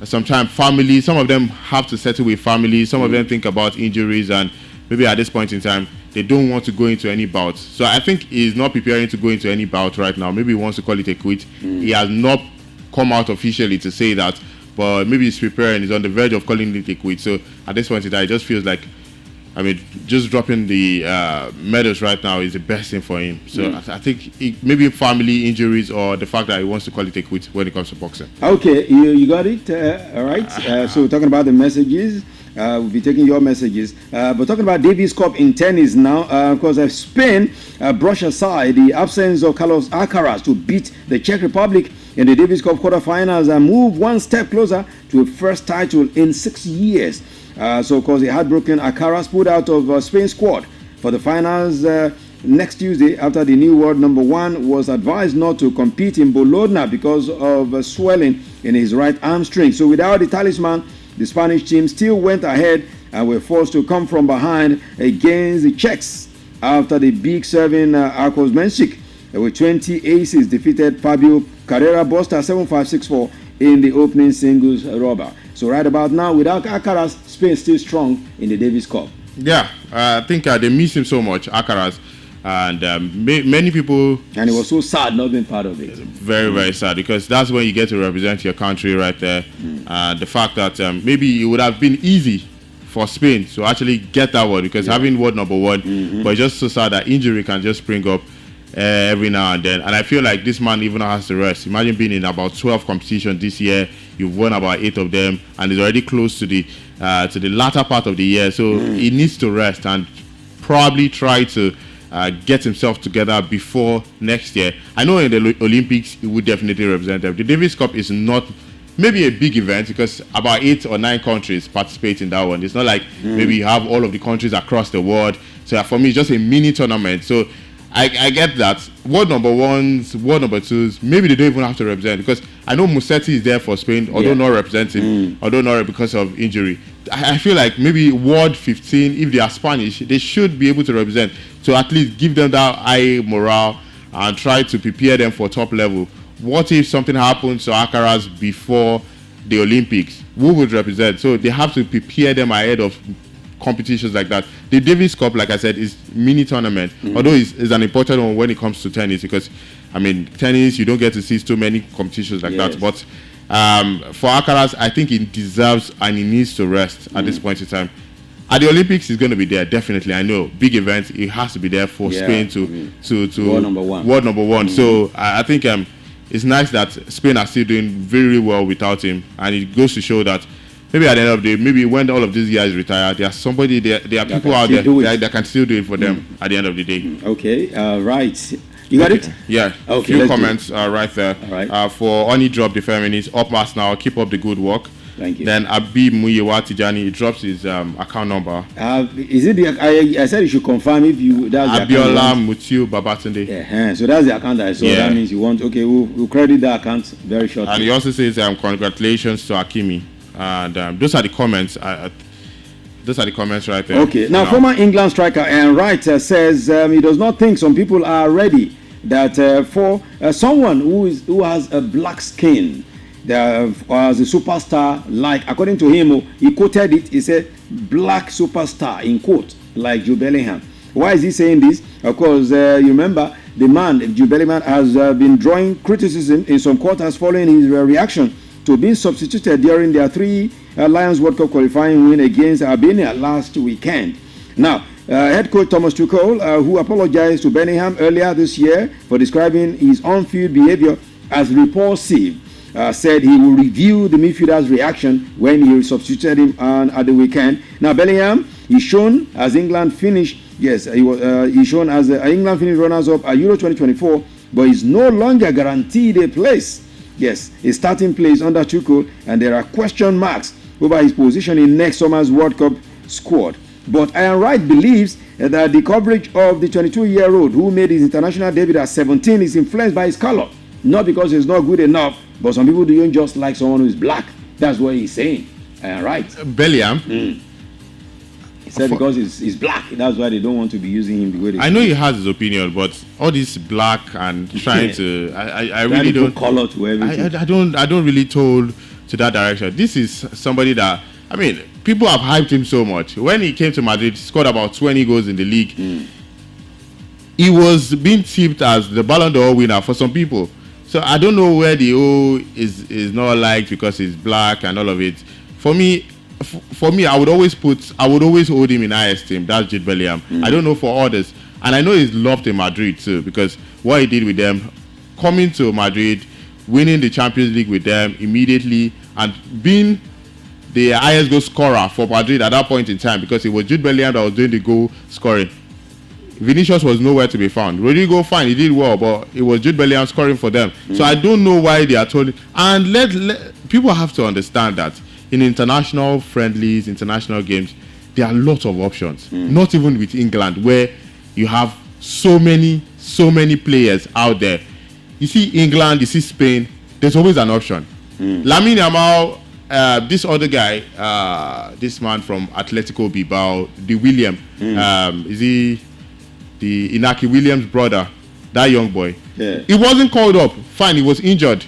Sometimes family. Some of them have to settle with family. Some of them think about injuries and. Maybe at this point in time, they don't want to go into any bout. So I think he's not preparing to go into any bout right now. Maybe he wants to call it a quit. He has not come out officially to say that, but maybe he's preparing. He's on the verge of calling it a quit. So at this point in time, it just feels like, I mean, just dropping the medals right now is the best thing for him. So I think maybe family injuries or the fact that he wants to call it a quit when it comes to boxing. Okay, you got it. All right. So talking about the messages. We'll be taking your messages. But talking about Davis Cup in tennis now, of course, Spain brush aside the absence of Carlos Alcaraz to beat the Czech Republic in the Davis Cup quarterfinals and move one step closer to a first title in 6 years. So, of course, the heartbroken Alcaraz pulled out of Spain's squad for the finals next Tuesday after the new world number one was advised not to compete in Bologna because of swelling in his right hamstring. So, without the talisman, the Spanish team still went ahead and were forced to come from behind against the Czechs after the big serving Akosmensik with 20 aces defeated Fabio Carrera-Busta 7-5, 6-4 in the opening singles rubber. So right about now, without Alcaraz, Spain still strong in the Davis Cup. Yeah, I think they miss him so much, Alcaraz. And many people... And it was so sad not being part of it. Very, very sad because that's when you get to represent your country right there. The fact that maybe it would have been easy for Spain to actually get that word because having word number one, but it's just so sad that injury can just spring up every now and then. And I feel like this man even has to rest. Imagine being in about 12 competitions this year. You've won about 8 of them and he's already close to the latter part of the year. So he needs to rest and probably try to get himself together before next year. I know in the Olympics he would definitely represent them. The Davis Cup is not maybe a big event because about 8 or 9 countries participate in that one. It's not like maybe you have all of the countries across the world. So for me, it's just a mini tournament. So I get that. World number ones, world number twos, maybe they don't even have to represent because I know Musetti is there for Spain, although not representing, although not because of injury. I feel like maybe World 15, if they are Spanish, they should be able to represent. So at least give them that high morale and try to prepare them for top level. What if something happens to Alcaraz before the Olympics? Who would represent? So they have to prepare them ahead of competitions like that. The Davis Cup, like I said, is mini tournament, although it's an important one when it comes to tennis because, I mean, tennis, you don't get to see so many competitions like that. But for Alcaraz, I think he deserves and he needs to rest at this point in time. At the Olympics, he's going to be there, definitely. I know, big events, he has to be there for Spain to world number one. World number one. So I think it's nice that Spain are still doing very well without him, and it goes to show that maybe at the end of the day, maybe when all of these guys retire, there's somebody there are people out there that can still do it for them at the end of the day. Okay, right. You got it? Yeah. Okay. Few comments right there. All right. For Oni Drop the Feminist, up mass now, keep up the good work. Thank you. Then Abib Muyewa Tijani, he drops his account number. Is it the? I said you should confirm if you. That's Abiola Mutiu Babatunde. Yeah. So that's the account I saw. Yeah. That means you want. Okay, we'll credit the account very shortly. And he also says congratulations to Hakimi. And those are the comments. Those are the comments right there. Okay. Now, former England striker Ian Wright says he does not think some people are ready that for someone who has a black skin. As a superstar, like according to him, he quoted it. He said, "Black superstar" in quote, like Jude Bellingham. Why is he saying this? Of course, you remember the man, Jude Bellingham, has been drawing criticism in some quarters following his reaction to being substituted during their 3 Lions World Cup qualifying win against Albania last weekend. Now, head coach Thomas Tuchel, who apologized to Bellingham earlier this year for describing his on-field behavior as repulsive, said he will review the midfielder's reaction when he substituted him at the weekend. Now, Bellingham is shown as England finished. Yes, he's shown as England finished runners-up at Euro 2024, but is no longer guaranteed a place. Yes, a starting place under Tuchel, and there are question marks over his position in next summer's World Cup squad. But Ian Wright believes that the coverage of the 22-year-old who made his international debut at 17 is influenced by his color. Not because he's not good enough, but some people don't just like someone who is black. That's what he's saying. Ian Wright. Bellingham? He said because he's black, that's why they don't want to be using him the way they I know he has his opinion, but all this black and trying to... I really don't... color to everything. I don't really told to that direction. This is somebody that... I mean, people have hyped him so much. When he came to Madrid, he scored about 20 goals in the league. He was being tipped as the Ballon d'Or winner for some people. So I don't know where the O is not liked because he's black and all of it. For me, I would always hold him in high esteem. That's Jude Bellingham. I don't know for others. And I know he's loved in Madrid too, because what he did with them, coming to Madrid, winning the Champions League with them immediately, and being the highest goal scorer for Madrid at that point in time, because it was Jude Bellingham that was doing the goal scoring. Vinicius was nowhere to be found. Rodrigo, fine, he did well, but it was Jude Bellingham scoring for them. So I don't know why they are told. And people have to understand that in international friendlies, international games, there are lots of options. Not even with England, where you have so many players out there. You see England, you see Spain, there's always an option. Lamine Yamal, this other guy, this man from Atletico Bilbao, the William, is he the Inaki Williams' brother, that young boy? Yeah. He wasn't called up. Fine, he was injured,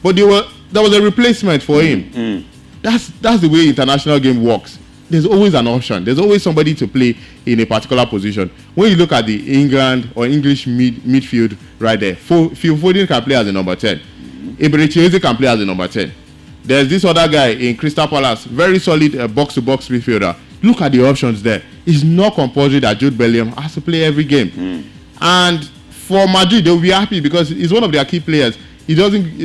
but there was a replacement for him. That's the way international game works. There's always an option. There's always somebody to play in a particular position. When you look at the England or English midfield right there, Phil Foden can play as a number 10. Eberechi can play as a number 10. There's this other guy in Crystal Palace, very solid box-to-box midfielder. Look at the options there. It's not compulsory that Jude Bellingham has to play every game. And for Madrid, they'll be happy because he's one of their key players. He's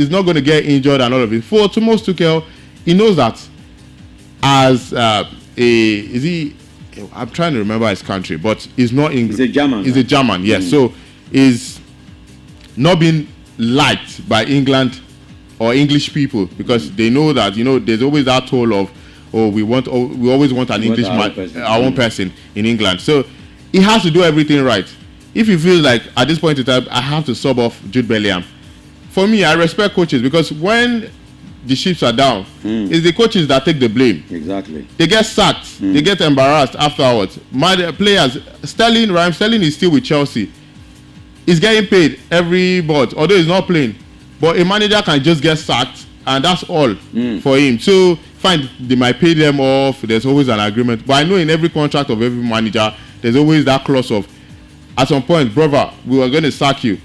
not going to get injured and all of it. For Thomas Tuchel, he knows that as I'm trying to remember his country, but he's not English. He's a German. He's a German, yes. So he's not being liked by England or English people because they know that there's always that toll of we always want an English man, our own person in England. So he has to do everything right. If he feels like at this point in time I have to sub off Jude Bellingham, for me I respect coaches because when the ships are down, it's the coaches that take the blame. Exactly. They get sacked. They get embarrassed afterwards. My players, Raheem Sterling is still with Chelsea. He's getting paid every month, although he's not playing. But a manager can just get sacked, and that's all for him. So, fine, they might pay them off. There's always an agreement. But I know in every contract of every manager, there's always that clause of, at some point, brother, we are going to sack you.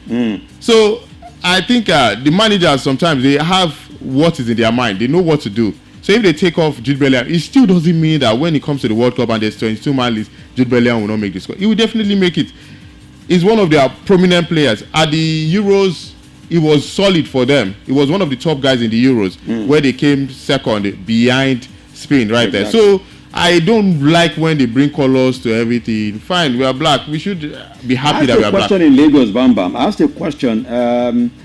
So, I think the managers sometimes, they have what is in their mind. They know what to do. So, if they take off Jude Bellingham, it still doesn't mean that when it comes to the World Cup and there's 22-man list, Jude Bellingham will not make the squad. He will definitely make it. He's one of their prominent players. At the Euros, he was solid for them. He was one of the top guys in the Euros, where they came second behind Spain right there. So I don't like when they bring colors to everything. Fine, we are black. We should be happy that we are black. I asked a question in Lagos, Bam Bam. I asked a question.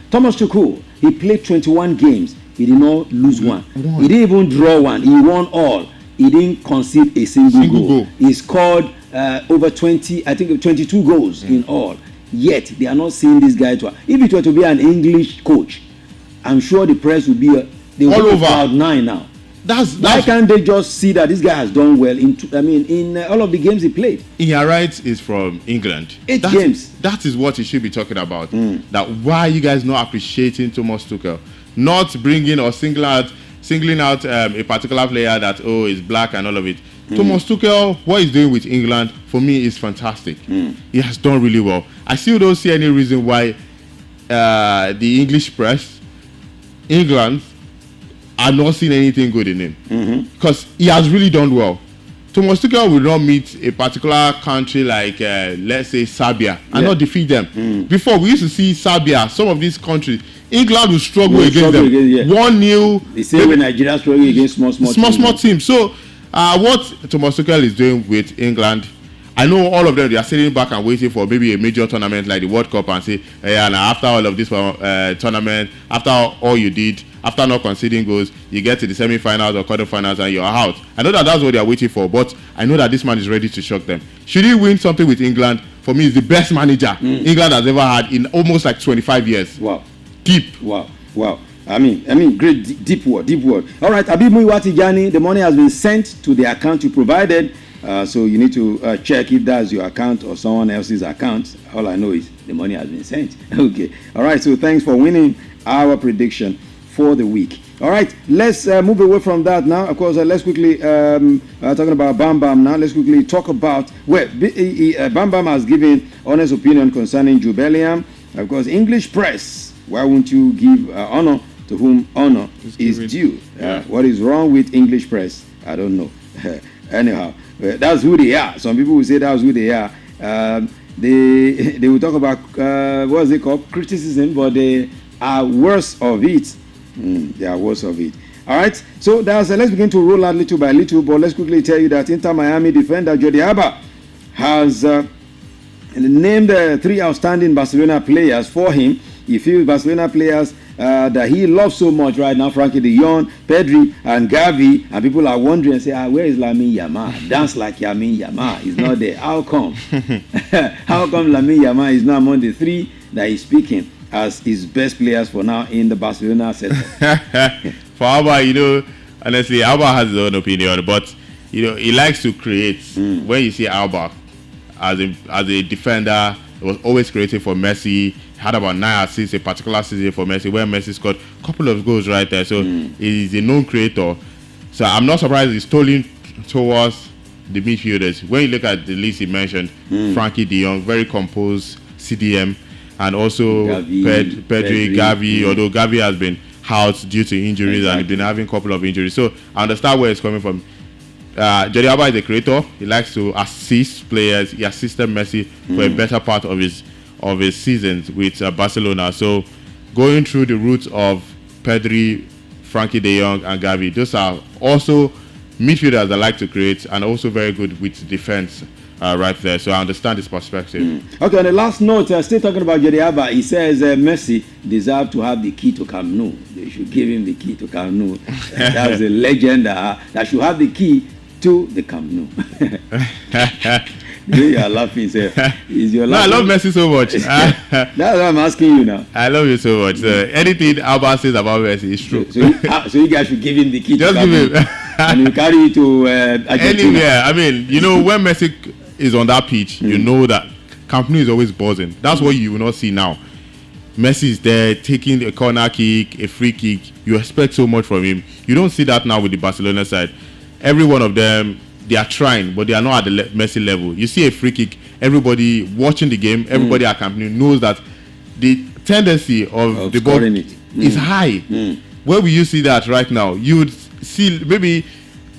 Thomas Tuchel, he played 21 games. He did not lose one. He didn't even draw one. He won all. He didn't concede a single goal. He scored over 22 goals in all. Yet they are not seeing this guy to. If it were to be an English coach, I'm sure the press would be all over cloud 9 now. Why can't they just see that this guy has done well in all of the games he played? Ian Wright is from England. 8 games. That is what he should be talking about. That why are you guys not appreciating Thomas Tuchel, not bringing or singling out a particular player that is black and all of it. Thomas Tuchel, what he's doing with England, for me, is fantastic. He has done really well. I still don't see any reason why the English press, England, are not seeing anything good in him. Because he has really done well. Thomas Tuchel will not meet a particular country like, let's say, Serbia, and not defeat them. Before, we used to see Serbia, some of these countries, England will struggle against them. 1-0. The same way Nigeria struggle against small teams. So, what Thomas Tuchel is doing with England, I know all of them, they are sitting back and waiting for maybe a major tournament like the World Cup and say, yeah, now after all of this tournament, after all you did, after not conceding goals, you get to the semi-finals or quarter-finals and you're out. I know that that's what they are waiting for, but I know that this man is ready to shock them. Should he win something with England, for me, he's the best manager England has ever had in almost like 25 years. Wow. Deep. Wow. I mean, great, deep word. All right, Habib Muyiwa Tijani, the money has been sent to the account you provided. So you need to check if that's your account or someone else's account. All I know is the money has been sent. Okay. All right. So thanks for winning our prediction for the week. All right. Let's move away from that now. Of course, let's quickly talking about Bam Bam now. Let's quickly talk about Bam Bam has given honest opinion concerning Jude Bellingham. Of course, English press. Why won't you give honor to whom honor is due? What is wrong with English press? I don't know. Anyhow, that's who they are. Some people will say that's who they are. They will talk about what's it called, criticism, but they are worse of it. They are worse of it. All right. So let's begin to roll out little by little. But let's quickly tell you that Inter Miami defender Jordi Alba has named 3 outstanding Barcelona players for him. He feels Barcelona players that he loves so much right now, Frankie de Jong, Pedri, and Gavi, and people are wondering and say, where is Lamine Yamal? Dance like Lamine Yamal. He's not there. How come? How come Lamine Yamal is not among the 3 that he's speaking as his best players for now in the Barcelona setup? For Alba, honestly, Alba has his own opinion, but he likes to create. When you see Alba as a defender, he was always creating for Messi. Had about 9 assists a particular season for Messi, where Messi scored a couple of goals right there. So he's a known creator. So I'm not surprised he's tolling towards the midfielders. When you look at the list he mentioned, Frankie de Jong, very composed CDM, and also Pedri, Gavi, although Gavi has been out due to injuries and he's been having a couple of injuries. So I understand where it's coming from. Jordi Alba is a creator. He likes to assist players. He assisted Messi for a better part of his seasons with Barcelona. So going through the route of Pedri, Frankie de Jong, and Gavi, those are also midfielders that like to create and also very good with defense right there. So I understand his perspective. Okay, on the last note, still talking about Jordi Alba, he says Messi deserves to have the key to Camp Nou. They should give him the key to Camp Nou. That's a legend that should have the key to the Camp Nou. You are laughing, sir. I love Messi so much. That's what I'm asking you now. I love you so much. Anything Alba says about Messi is true. So you guys should give him the key. Just give him. And you carry it to Argentina. Anywhere. I mean, when Messi is on that pitch, you know that Camp Nou is always buzzing. That's what you will not see now. Messi is there taking a corner kick, a free kick. You expect so much from him. You don't see that now with the Barcelona side. Every one of them, they are trying, but they are not at the Messi level. You see a free kick, everybody watching the game, everybody at Camp Nou knows that the tendency of the ball is high. Where will you see that right now? You would see maybe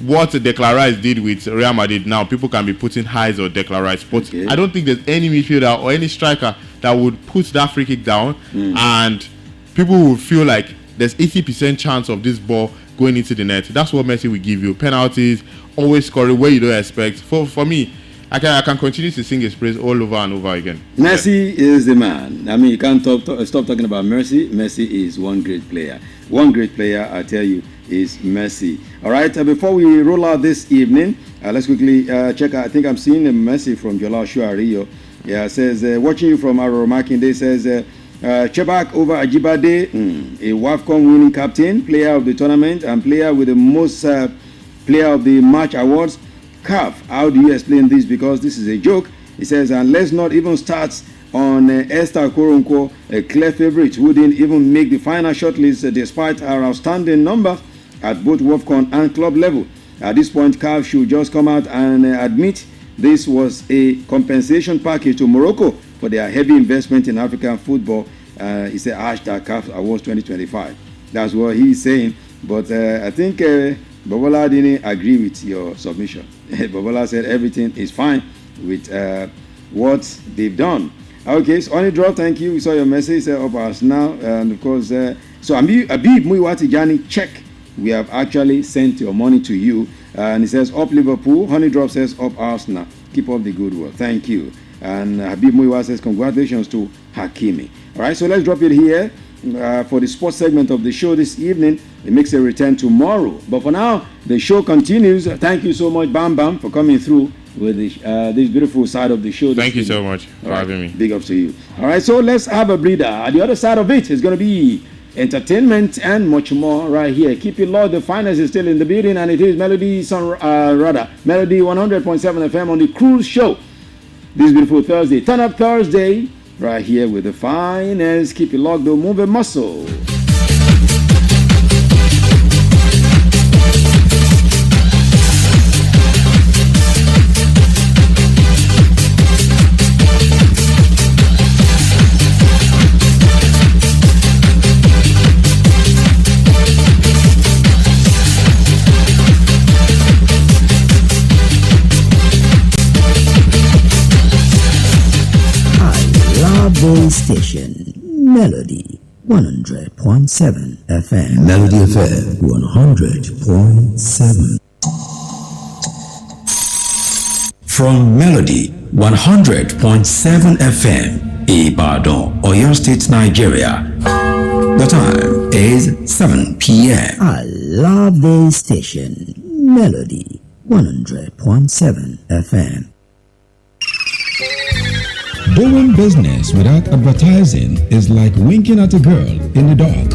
what Declan Rice did with Real Madrid. Now people can be putting highs on Declan Rice, but I don't think there's any midfielder or any striker that would put that free kick down and people will feel like there's 80% chance of this ball going into the net. That's what Messi will give you. Penalties, always scoring where you don't expect. For me, I can continue to sing his praise all over and over again. Messi is the man. I mean, you can't stop talking about Messi. Messi is one great player. One great player, I tell you, is Messi. All right, before we roll out this evening, let's quickly check out. I think I'm seeing a message from Jola Shuario. Yeah, it says, watching you from Arrow Makinde, says, Chebak over Ajibade, a WAFCON winning captain, player of the tournament, and player with the most player of the match awards. CAF, how do you explain this? Because this is a joke. He says, and let's not even start on Esther Koronko, a clear favorite who didn't even make the final shortlist despite her outstanding numbers at both WAFCON and club level. At this point, CAF should just come out and admit this was a compensation package to Morocco for their heavy investment in African football. He said, #CAF Awards 2025. That's what he's saying. But I think Bobola didn't agree with your submission. Bobola said everything is fine with what they've done. Okay, so Only Drop, thank you. We saw your message of us now. And of course, so Abib Muiwati Jani, check. We have actually sent your money to you. And it says, up Liverpool. Honey Drop says, up Arsenal. Keep up the good work. Thank you. And Habib Muiwa says, congratulations to Hakimi. All right, so let's drop it here for the sports segment of the show this evening. It makes a return tomorrow. But for now, the show continues. Thank you so much, Bam Bam, for coming through with this beautiful side of the show. Thank you so much for having me. Big ups to you. All right, so let's have a breather. At the other side of it is going to be entertainment and much more right here. Keep it low. The finest is still in the building, and it is Melody 100.7 FM on the Cruise Show. This beautiful Thursday. Turn Up Thursday right here with the finest. Keep it locked, though. Move a muscle. Voice station, Melody 100.7 FM. Melody FM 100.7. From Melody 100.7 FM, Ibadan, Oyo State, Nigeria. The time is 7 p.m. I love this station, Melody 100.7 FM. Doing business without advertising is like winking at a girl in the dark.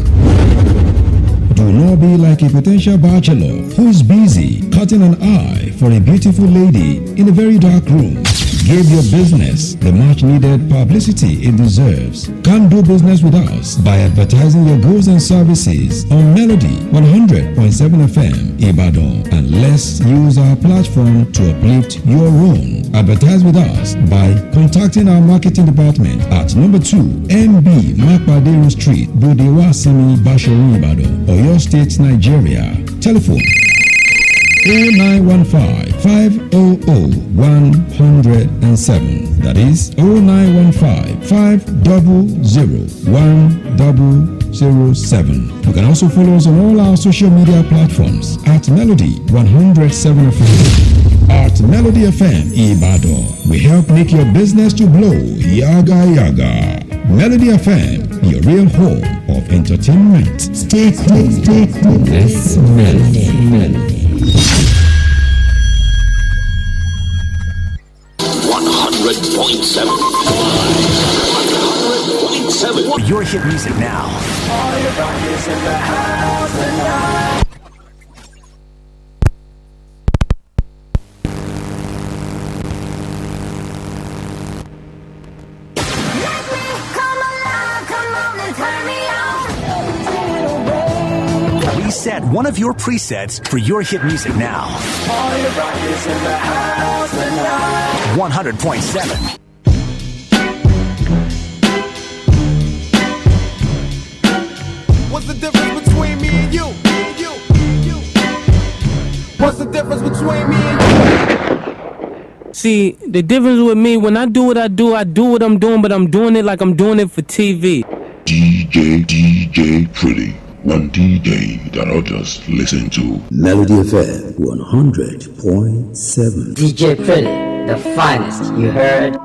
Do not be like a potential bachelor who is busy cutting an eye for a beautiful lady in a very dark room. Give your business the much needed publicity it deserves. Come do business with us by advertising your goods and services on Melody 100.7 FM Ibadan, and let's use our platform to uplift your own. Advertise with us by contacting our marketing department at number 2 MB Makpadero Street, Bodewa Simi, Bashoru, Ibadan, Oyo State, Nigeria. Telephone 0915-500-107. That is 0915-500-107. You can also follow us on all our social media platforms at Melody 107 FM. At Melody FM Ibadan, we help make your business to blow. Yaga yaga. Melody FM, your real home of entertainment. Stay tuned. This Melody. 100.7. Your hit music now. All your bodies in the house tonight. Reset one of your presets for your hit music now. All your bodies in the house tonight. 100.7. What's the difference between me and you? What's the difference between me and you? See, the difference with me, when I do what I do what I'm doing, but I'm doing it like I'm doing it for TV. DJ Pretty. One DJ that I'll just listen to. Melody FM 100.7. DJ Pretty, the finest, you heard?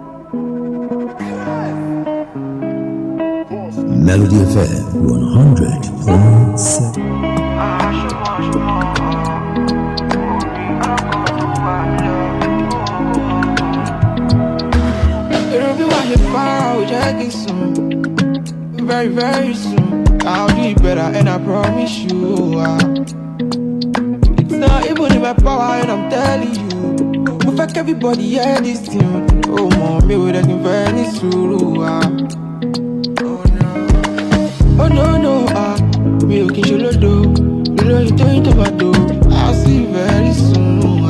Melody FM 100.7. It'll be while you're far, checking soon. Very, very soon. I'll do better, and I promise you. It's not even in my power, and I'm telling you. We fuck everybody, hear this tune. Oh, mommy, we're looking very soon. Oh no, we can show the door. You know you don't into my door. I'll see you very soon.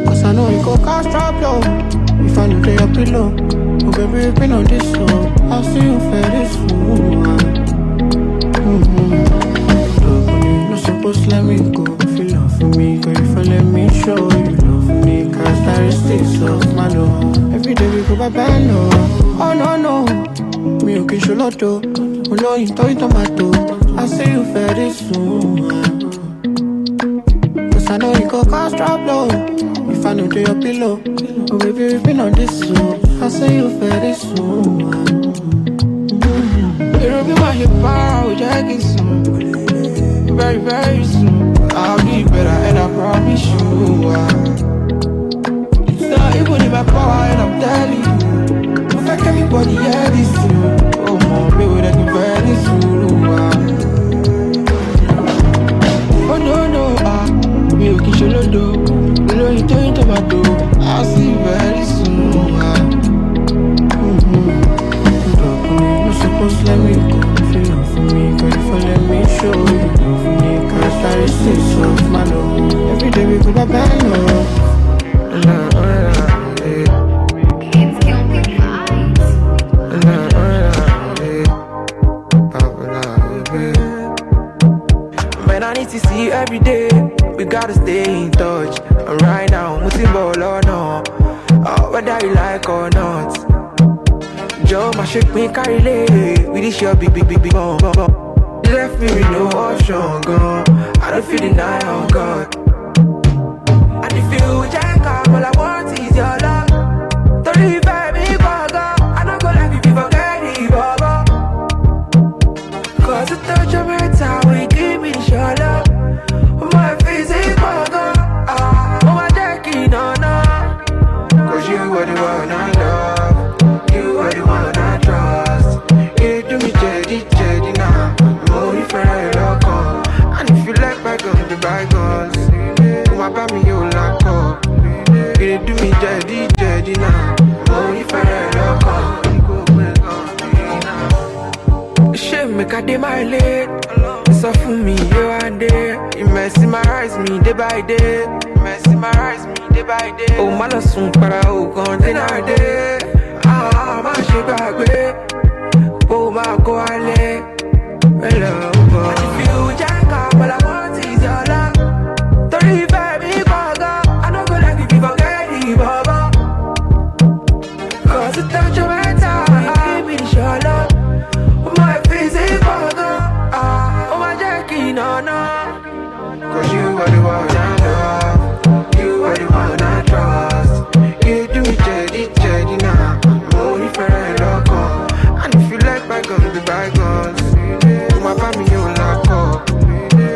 Cause I know you go cast trouble. If I look at your pillow, oh baby, you've been on this song. I'll see you very soon. You're not supposed to let me bàbá no. Oh no no, mi ò kì í ṣolódo. Olóyin tó tomato, I see you very soon. Cause I know you go cause trouble if I know do your pillow. Oh baby, we've been on this soon. I see you very soon. It'll be my hip hop, Jackie soon. Very, very soon. I'll be better and I promise you. It's not even in my power and I'm telling you. In fact, everybody hear this soon. Oh my baby, that you very soon. Oh no, no, me okay, sholodo. Below you turn tomato. I'll see you very soon. You're supposed to let me go. Feel for me, girl, for let me show you. For me, cause I stay so my love. Every day we put a band on. Man, I need to see you every day. We gotta stay in touch. And right now, moving ball or no, whether you like or not. Joe, my shake me carry lay. We this your big bomb. You left me with no option, gone. I don't feel the night, oh God. And if you jack up, all I want is your love. Don't leave me, bugger. I don't go like if you forget it, bugger. Cause the touch of my time, we give me your love. My face is bugger. Oh, my jackie, no, no. Cause you are the one I love. You are the one I trust. You do me jaddy now. Only for a lock on. And if you like bygones, the bygones. Come about me, you lock up. You do me jaddy now. Only for a lock on. Shame make a day my late. So for me, you and day. You mesmerize me day by day. Mesmerize me day by day. Oh, my love soon para oh, gone day. Ah, my shit back way. Oh, my go ale. Hello, boy. If you jack up, all I want is your love. Don't leave me, bugger. I don't go like if you forget it, bugger. Cause the touch of my time, give me your love. My face is bugger. Oh, my jackie, no, no. Cause you are the one I love. You are the one I trust. You do me jaddy now. Only for a lock on. And if you like bygones, the bygones. My family, you lock up.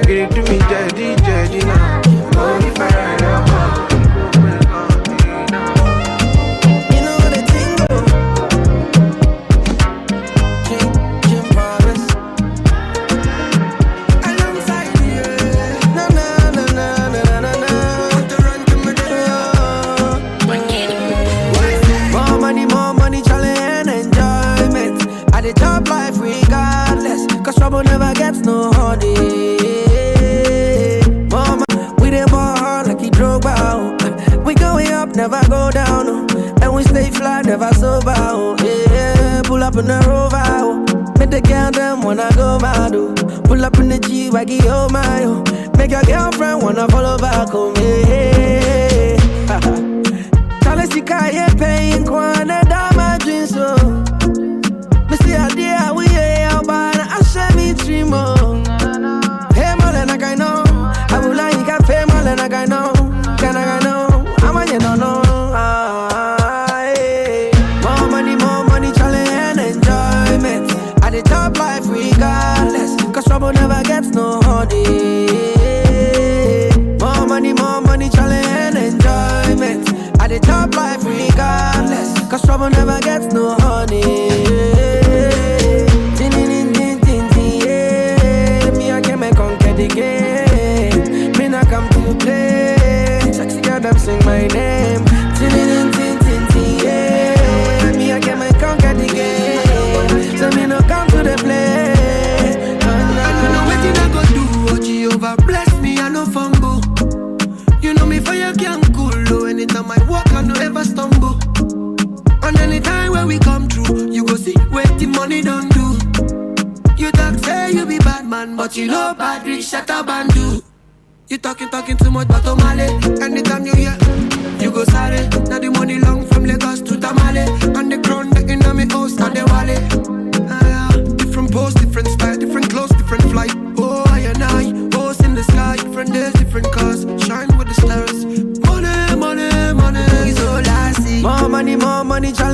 You do me jaddy now. Only for a lock on. You know the thing go. Jim Promise. Alongside you. Na na na na na na na. To run to my More money, challenge and enjoyment. At the top life regardless. Cause trouble never gets no honey. Mama, we dey ball hard like he drove out. We going up, never go down. And we stay fly, never sober. Yeah, pull up in the Rover. Make the girl them wanna go mad. Pull up in the G-Waggy, oh my. Make your girlfriend wanna follow back home. Yeah. Charlie Sika, paying Kwana, my dreams, so. Mr. Adia, we ain't but I share me dream on. Hey, Malena, I know. I will like you got fame, Malena, I know. Can I know? I'm a no. More money, challenge and enjoyment. At the top life, regardless. Cause trouble never gets no honey. More money, challenge and enjoyment. At the top life, regardless. Cause trouble never gets no honey. Game. Me not come to play. Sexy girl, them sing my name. Yeah. Me I can make conquer the game. So me no come to the play. I know what I go do. Oh, Jehovah bless me, I no fumble. You know me fire can cool. Oh, anytime I walk, I no ever stumble. And anytime when we come through, you go see what the money don't do. You talk say you be bad man, but you know bad rich shut up and do. You talking too much about Omale. Anytime you hear, you go sorry. Now the money long from Lagos to Tamale. And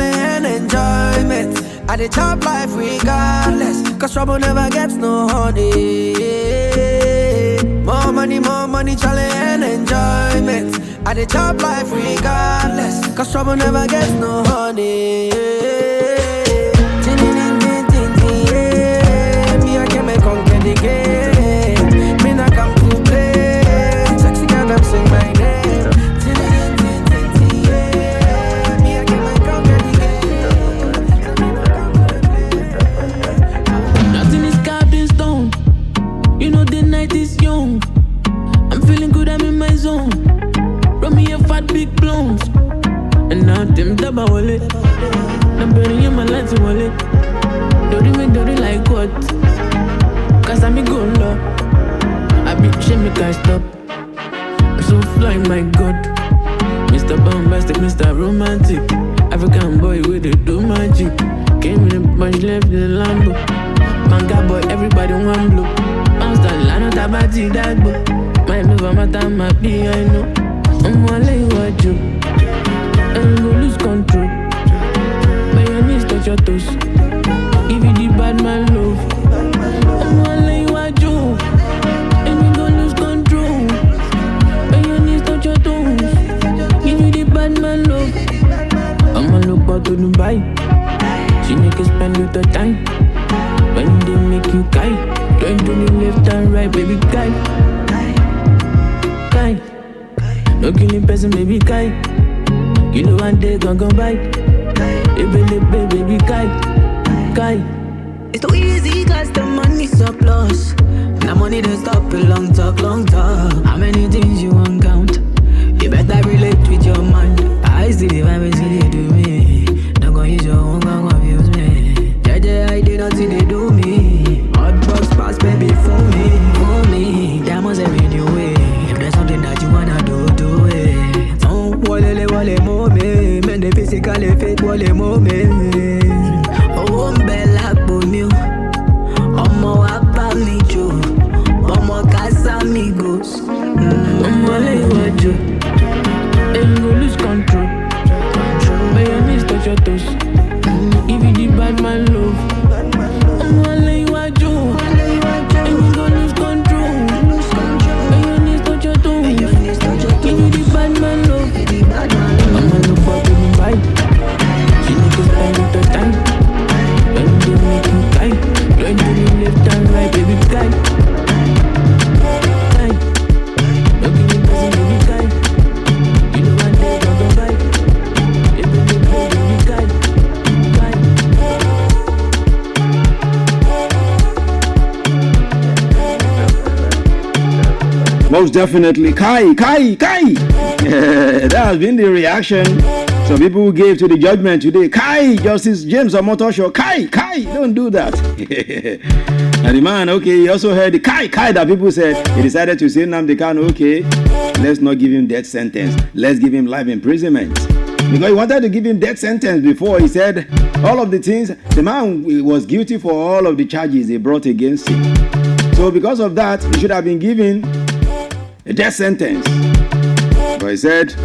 challenge and enjoyment. I dey chop life regardless, cause trouble never gets no honey. More money, challenge and enjoyment. I dey chop life regardless, cause trouble never gets no honey. Me I can make conquer the game. Me not come to play. Sexy girl, them sing my name. Big blooms, and now them double wallet. I'm burning in my life to wallet. Dirty like what? Cause I'm a good love. I be shame me can't stop. I'm so fly, my God. Mr. Bombastic, Mr. Romantic. African boy with the do magic. Came in a bunch, left in the Lambo. Manga boy, everybody want blue. Bounce the line of Tabati, that boy. My move, my time, my be, I know. I'm gonna lay what you and you lose control. By your knees, touch your toes. Give you the bad man love. I'm gonna lay what you and you gon' lose control. By your knees, touch your toes. Give you the bad man love. I'ma look out to Dubai. She make you spend with the time. When they make you kite, turn to the left and right, baby, kite. Kite. No killing person, baby, kite. You know one day gon' bite. Baby, kite. It's too easy cause the money surplus. Now money don't stop a long talk. How many things you won't count? You better relate with your mind. I see the vibe, see they do me. Don't go use your own, gon' confuse me. Jaja, I did not see they do me. Hot box pass, baby, for me. Diamonds every new way. If there's something that you wanna do it. Oh, wale mo me. Men de physically fit wale mo me. Oh, bella bomi. Omo apa mi jo. Omo casa amigos. Omo le wajo. And you lose control. By your knees, touch your toes. Give you the bad man love. Omo le wajo. And you gon' lose control. By your knees, touch your toes. Give you the bad man love. I'ma look for the vibe. She make you spend with the time. When they make you kite, turn to the left and right, baby, kite. Look in the person, baby, kite. You know one day gon' bite. Baby, kite. Most definitely, Kai. That has been the reaction some people gave to the judgment today. Kai, Justice James Omotosho. Kai, don't do that. And the man, okay, he also heard the Kai that people said. He decided to say Nnamdi Kanu, okay, let's not give him death sentence. Let's give him life imprisonment. Because he wanted to give him death sentence before. He said all of the things, the man was guilty for all of the charges they brought against him. So because of that, he should have been given a death sentence. But he said,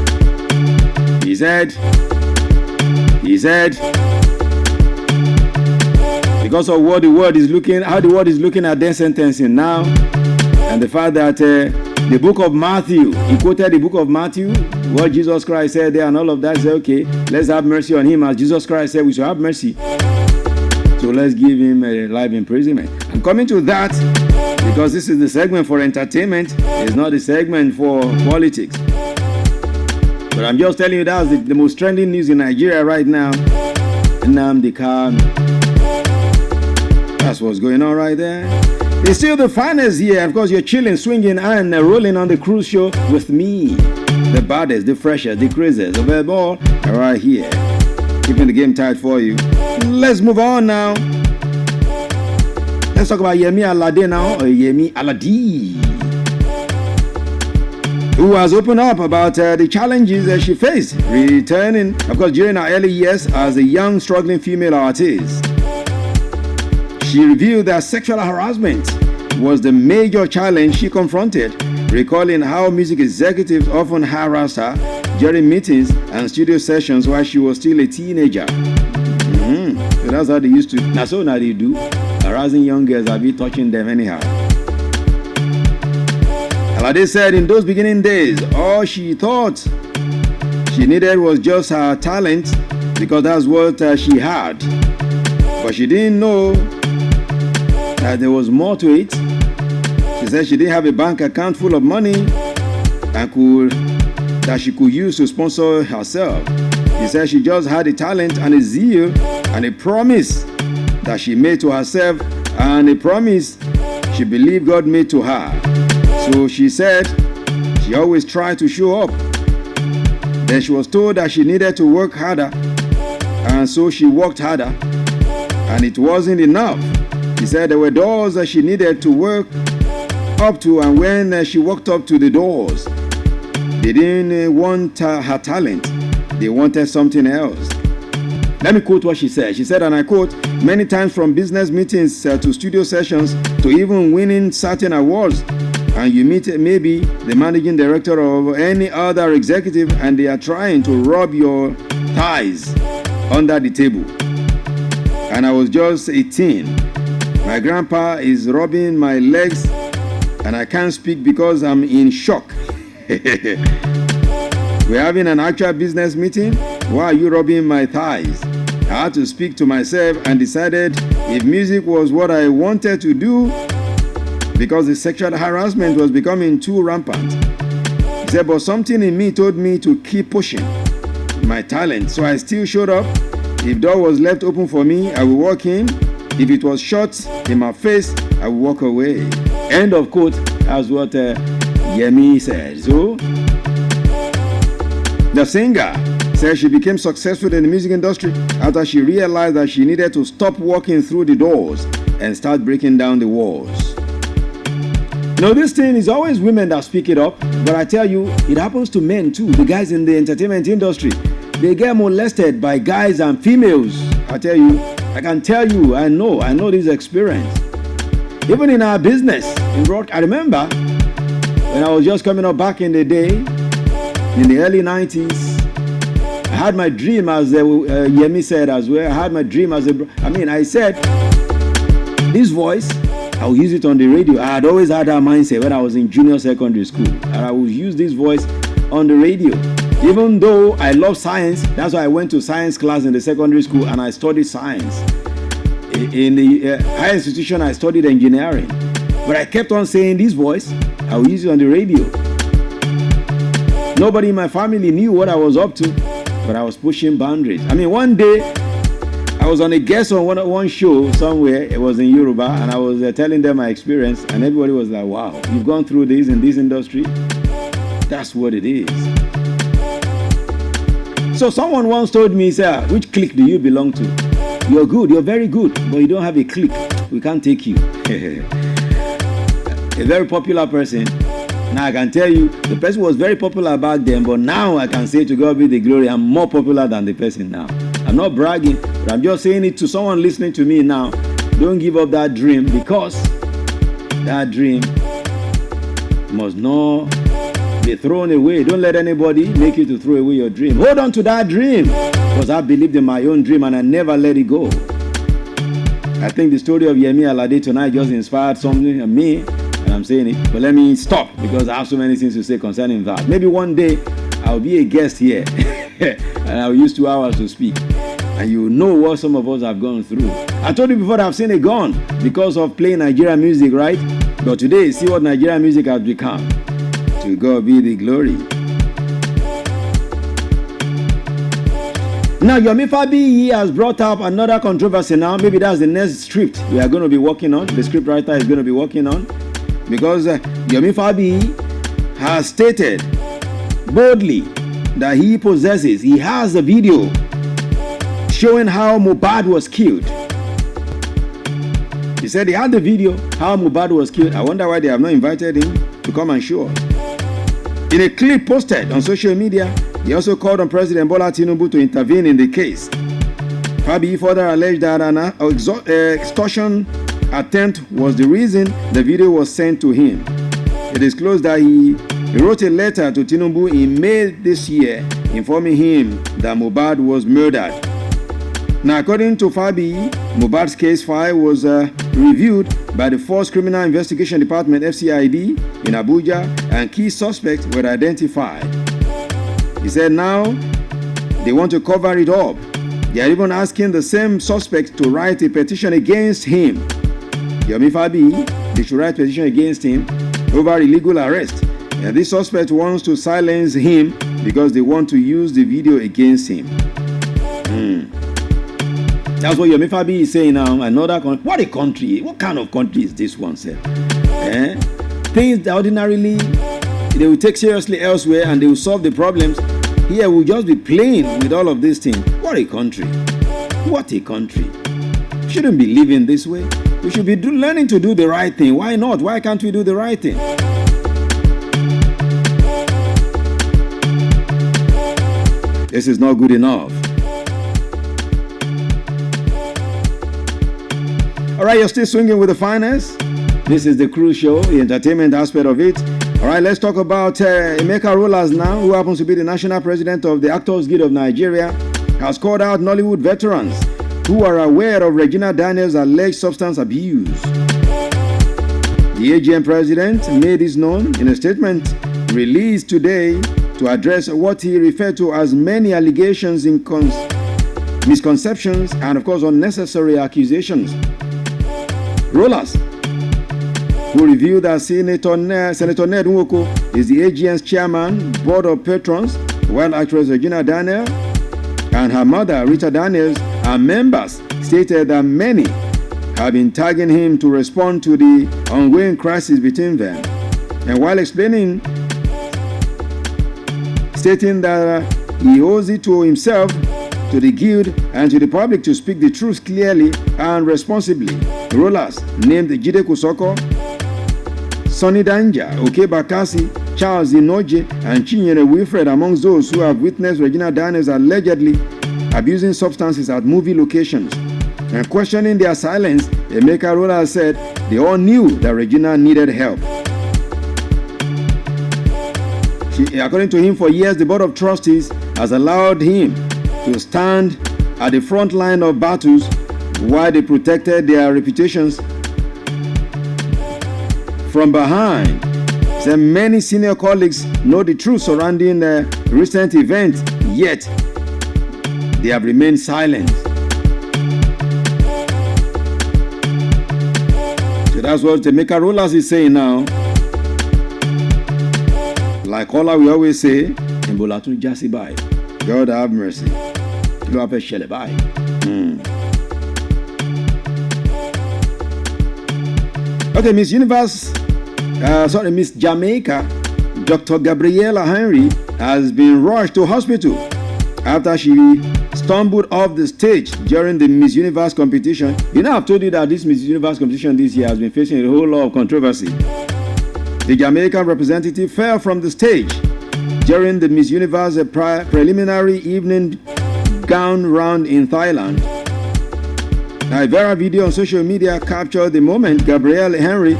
because of what the world is looking, how the world is looking at death sentencing now, and the fact that the book of Matthew, he quoted the book of Matthew, what Jesus Christ said there and all of that, he said, okay, let's have mercy on him as Jesus Christ said we should have mercy. So let's give him a life imprisonment. I'm coming to that because this is the segment for entertainment. It's not the segment for politics. But I'm just telling you that's the most trending news in Nigeria right now. Nnamdi Kanu. That's what's going on right there. It's still the finest here. Of course, you're chilling, swinging, and rolling on the cruise show with me. The baddest, the freshest, the craziest of them all right here. Keeping the game tight for you. Let's move on now. Let's talk about Yemi Alade now. Yemi Alade, who has opened up about the challenges that she faced returning, of course, during her early years as a young, struggling female artist. She revealed that sexual harassment was the major challenge she confronted, recalling how music executives often harassed her during meetings and studio sessions while she was still a teenager. So that's how they used to. Now so now they do. Harassing young girls, I'll be touching them anyhow. Alade said in those beginning days, all she thought she needed was just her talent because that's what she had. But she didn't know that there was more to it. She said she didn't have a bank account full of money and that she could use to sponsor herself. She said she just had a talent and a zeal and a promise that she made to herself and a promise she believed God made to her. So she said she always tried to show up. Then she was told that she needed to work harder, and so she worked harder, and it wasn't enough. She said there were doors that she needed to work up to, and when she walked up to the doors, they didn't want her talent. They wanted something else. Let me quote what she said. She said, and I quote, many times from business meetings to studio sessions to even winning certain awards, and you meet maybe the managing director of any other executive and they are trying to rub your thighs under the table. And I was just 18. My grandpa is rubbing my legs and I can't speak because I'm in shock. We're having an actual business meeting. Why are you rubbing my thighs? I had to speak to myself and decided if music was what I wanted to do, because the sexual harassment was becoming too rampant. He said, but something in me told me to keep pushing my talent. So I still showed up. If door was left open for me, I would walk in. If it was shut in my face, I would walk away. End of quote. That's what Yemi said. So the singer said she became successful in the music industry after she realized that she needed to stop walking through the doors and start breaking down the walls. Now this thing is always women that speak it up, but I tell you, it happens to men too. The guys in the entertainment industry, they get molested by guys and females. I tell you, I can tell you, I know this experience. Even in our business, I remember when I was just coming up back in the day, in the early 90s, I had my dream, as Yemi said as well. I had my dream as I said, this voice, I will use it on the radio. I had always had that mindset when I was in junior secondary school. And I would use this voice on the radio. Even though I love science, that's why I went to science class in the secondary school and I studied science. In the higher institution, I studied engineering. But I kept on saying this voice, I will use it on the radio. Nobody in my family knew what I was up to, but I was pushing boundaries. One day, I was on a guest on one show somewhere. It was in Yoruba, and I was telling them my experience, and everybody was like, wow, you've gone through this in this industry? That's what it is. So someone once told me, sir, which clique do you belong to? You're good, you're very good, but you don't have a clique. We can't take you. A very popular person. Now I can tell you, the person was very popular back then, but now I can say to God be the glory, I'm more popular than the person now. I'm not bragging, but I'm just saying it to someone listening to me now. Don't give up that dream, because that dream must not be thrown away. Don't let anybody make you to throw away your dream. Hold on to that dream, because I believed in my own dream and I never let it go. I think the story of Yemi Alade tonight just inspired something in me, and I'm saying it. But let me stop, because I have so many things to say concerning that. Maybe one day I'll be a guest here and I'll use 2 hours to speak. And you know what some of us have gone through. I told you before that I've seen it gone because of playing Nigerian music, right? But today, see what Nigerian music has become. To God be the glory. Now, Yomi Fabi has brought up another controversy now. Maybe that's the next script we are going to be working on. The script writer is going to be working on. Because Yomi Fabi has stated boldly that he has a video showing how Mohbad was killed. He said he had the video how Mohbad was killed. I wonder why they have not invited him to come and show us. In a clip posted on social media, he also called on President Bola Tinubu to intervene in the case. Fabi further alleged that an extortion attempt was the reason the video was sent to him. He disclosed that he He wrote a letter to Tinubu in May this year informing him that Mohbad was murdered. Now, according to Fabi, Mohbad's case file was reviewed by the Force Criminal Investigation Department (FCID) in Abuja, and key suspects were identified. He said now they want to cover it up. They are even asking the same suspects to write a petition against him. Yomi Fabi, they should write a petition against him over illegal arrest. And this suspect wants to silence him because they want to use the video against him. That's what Yomi Fabi is saying now. Another country. What a country. What kind of country is this one, sir? Things that ordinarily they will take seriously elsewhere and they will solve the problems. Here we'll just be playing with all of these things. What a country. What a country. We shouldn't be living this way. We should be learning to do the right thing. Why not? Why can't we do the right thing? This is not good enough. All right, you're still swinging with the finance. This is the cruise show, the entertainment aspect of it. All right, let's talk about Emeka Rollas now, who happens to be the national president of the Actors Guild of Nigeria, has called out Nollywood veterans who are aware of Regina Daniels' alleged substance abuse. The AGM president made this known in a statement released today to address what he referred to as many allegations in misconceptions and, of course, unnecessary accusations. Rollas, who revealed that Senator Ned Nwoko is the AGN's chairman, board of patrons, while actress Regina Daniel and her mother, Rita Daniels, are members, stated that many have been tagging him to respond to the ongoing crisis between them. And while explaining, stating that he owes it to himself, to the guild, and to the public to speak the truth clearly and responsibly. Rollas named Jide Kosoko, Sonny Danja, Oke Bakasi, Charles Inoje, and Chinyere Wilfred amongst those who have witnessed Regina Daniels allegedly abusing substances at movie locations. And questioning their silence, Emeka Rollas said they all knew that Regina needed help. According to him, for years, the Board of Trustees has allowed him to stand at the front line of battles while they protected their reputations from behind. So many senior colleagues know the truth surrounding the recent event, yet they have remained silent. So that's what Emeka Rollas is saying now. Like all we always say, Mbolatun Jasi Bai. God have mercy. You have a shell by. Okay, Miss Jamaica, Dr. Gabriela Henry has been rushed to hospital after she stumbled off the stage during the Miss Universe competition. You know, I've told you that this Miss Universe competition this year has been facing a whole lot of controversy. The Jamaican representative fell from the stage during the Miss Universe preliminary evening gown round in Thailand. Now, a viral video on social media captured the moment Gabrielle Henry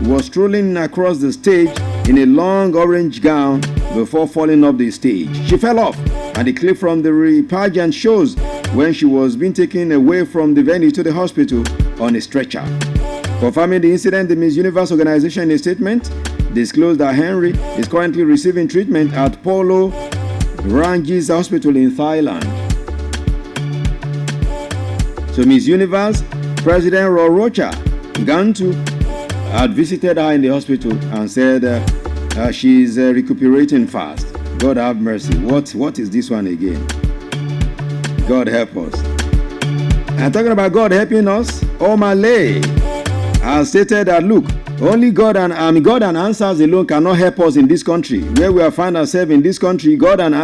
was strolling across the stage in a long orange gown before falling off the stage. She fell off, and the clip from the pageant shows when she was being taken away from the venue to the hospital on a stretcher. Confirming the incident, the Miss Universe organization in a statement disclosed that Henry is currently receiving treatment at Polo Rangis Hospital in Thailand. So Miss Universe President Rorocha Gantu had visited her in the hospital and said she is recuperating fast. God have mercy. What is this one again? God help us. And talking about God helping us, Omale has stated that, look, only God and answers alone cannot help us in this country. Where we have found ourselves in this country, God and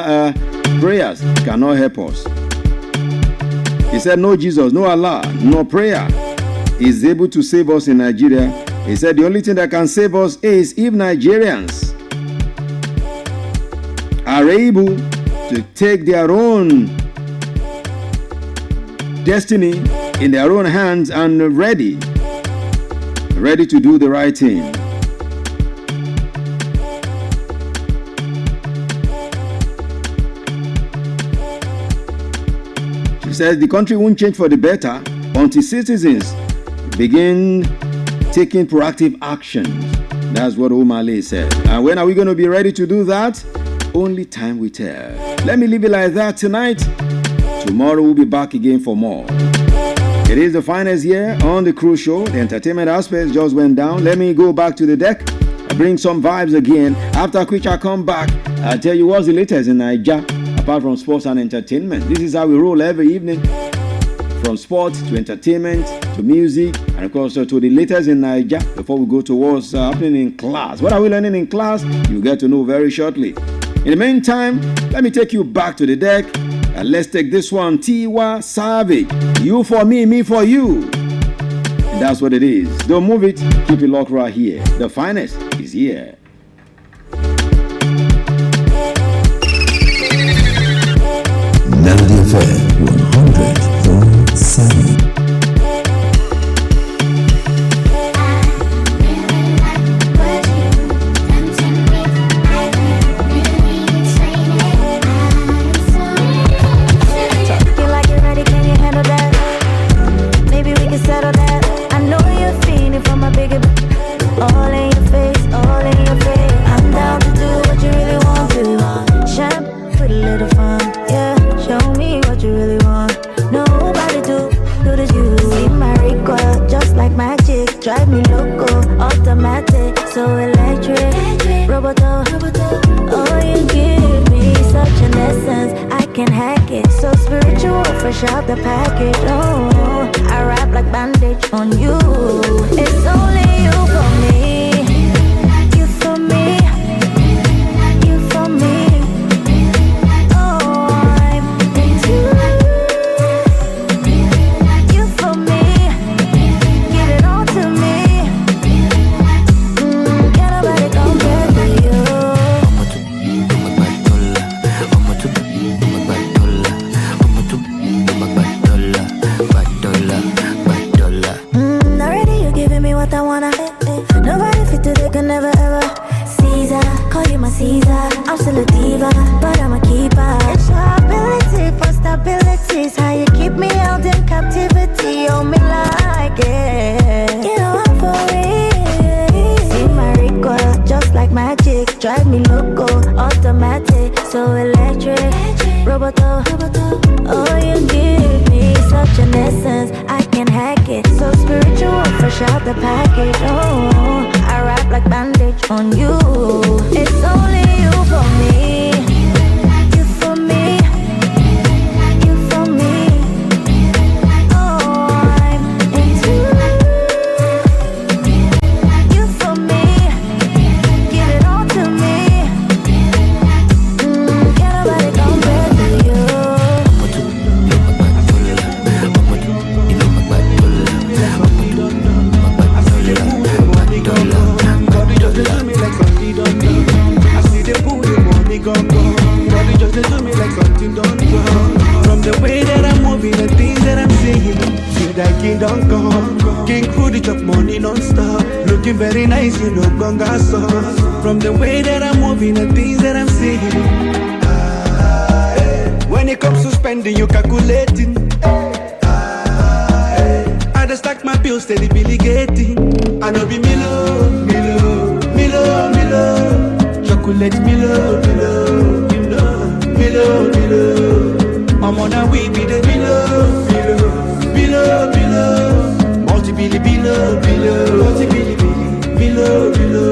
prayers cannot help us. He said, no Jesus, no Allah, no prayer is able to save us in Nigeria. He said the only thing that can save us is if Nigerians are able to take their own destiny in their own hands and ready to do the right thing. says the country won't change for the better until citizens begin taking proactive actions. That's what Omale said. And when are we going to be ready to do that? Only time will tell. Let me leave it like that tonight. Tomorrow we'll be back again for more. It is the finest year on the cruise show. The entertainment aspect just went down. Let me go back to the deck. I bring some vibes again. After which I come back, I'll tell you what's the latest in Nigeria, apart from sports and entertainment. This is how we roll every evening. From sports to entertainment to music and of course to the latest in Nigeria before we go to what's happening in class. What are we learning in class? You'll get to know very shortly. In the meantime, let me take you back to the deck and let's take this one. Tiwa Savage. You for me, me for you. And that's what it is. Don't move it. Keep it locked right here. The finest is here. Melody FM 100.7. Drive me loco, automatic, so electric. Roboto, oh, you give me such an essence, I can hack it. So spiritual, fresh out the package. Oh, I wrap like bandage on you. It's only you for me. You for me. You for me. Oh, I'm into you. You for me. Give it all to me. Can't nobody compare to you. Already you giving me what I wanna. Nobody fit today can never ever. Caesar, call you my Caesar. I'm still a diva, but I'm a keeper. It's your ability for stability. It's how you keep me out in captivity. Oh, me like it. You know I'm for it. See my recoil, just like magic. Drive me loco, automatic, so electric. Roboto, oh, you give me such an essence, I can hack it. So spiritual, fresh out the package. Oh, I wrap like bandage on you. It's only you for me. You for me. You for me. Oh, I'm into you for me. Give it all to me. Can't nobody compare to you. From the way that I'm moving, the things that I'm saying, feel like king don't come. King crew, the chop money non-stop. Looking very nice, you know, gonga sauce. From the way that I'm moving, the things that I'm saying. When it comes to spending, you calculating. I just stack my bills, steady Billy getting. I know be Milo, Milo, Milo, Milo. Chocolate Milo, Milo, Milo, Milo, Milo. I'm on a weed with the Milo, Milo, Milo, Milo. Multi-billy, Milo, Milo, multi-billy, Milo, Milo.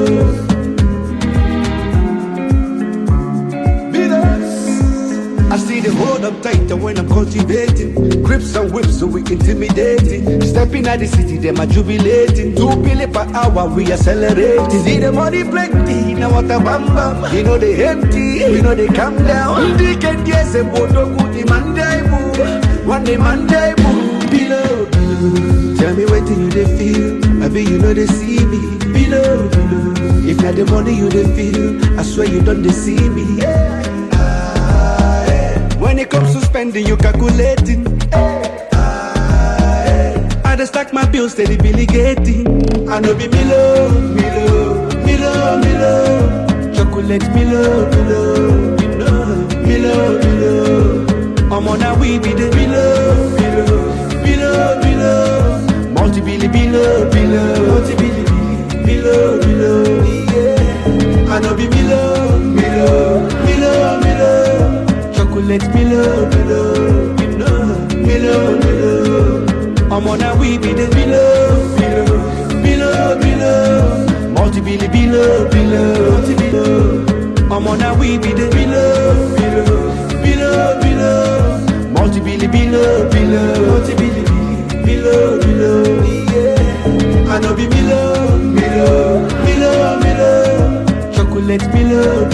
I see the hold up tighter when I'm cultivating. Grips and whips, so we intimidating. Stepping at the city, them are jubilating. 2 billion per hour, we accelerating. See the money plenty, now what a bam bam. You know they empty, you know they calm down. They can guess a boto kuti mandai boo. One day mandai boo. Below, below. Tell me what do you they feel? I bet you know they see me. Below, below. If not the money you they feel, I swear you don't they see me. When it comes to spending, you calculating. I just stack my bills, steady Billy getting. I know be Milo, Milo, Milo, Milo. Chocolate Milo, Milo, Milo, Milo, Milo. I'm on that we be the below. Multi-billy below. Yeah. I know be below. Chocolate below. I'm on that we be the below. Multi-billy below. I'm on that we be the below. Multi-billy below. Yeah. I know be below. Chocolate below.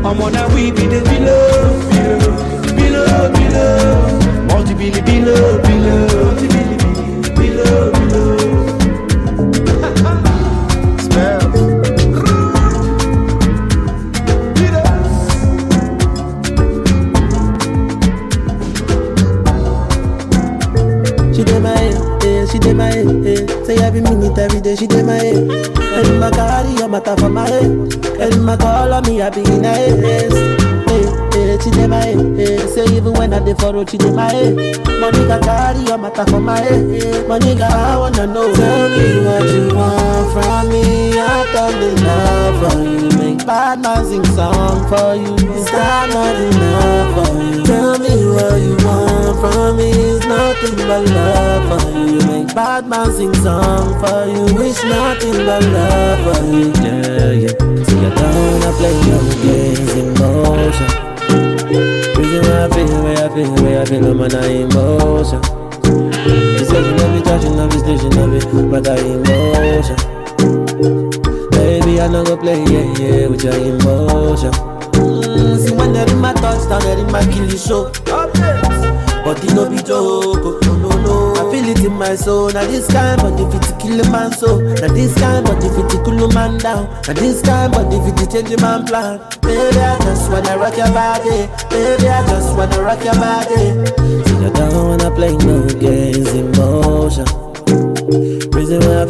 I'm on that we be the below. Multi-billy below. She did my head, say every minute, every day, she did my head. And my carry a matter for my head. And my call on me, I be in a head. She did my head, say even when I did for road, she did my head. My nigga carry a matter for my head. My nigga, I wanna know. Tell me what you want from me. I've done enough for you. Make bad man sing song for you. Is that not enough for you? Tell me what you want from me. It's nothing but love for you. You make bad man sing song for you. Wish nothing but love for you. Yeah. So you don't play no games in motion. Reason why I feel, I'm an emotion. You said you love me, touching, love me, station, love it, but I emotion. Baby, I know go play, yeah, with your emotion. See when they're in my touchdown, they're in my kill you show. But it no be joke, no. I feel it in my soul. Now this kind, but if it's kill a man so. Now this kind, but if it's cool a man down. Now this kind, but if it's change a man plan. Baby, I just wanna rock your body. Baby, I just wanna rock your body. So you don't wanna play no games, emotion. Reason why I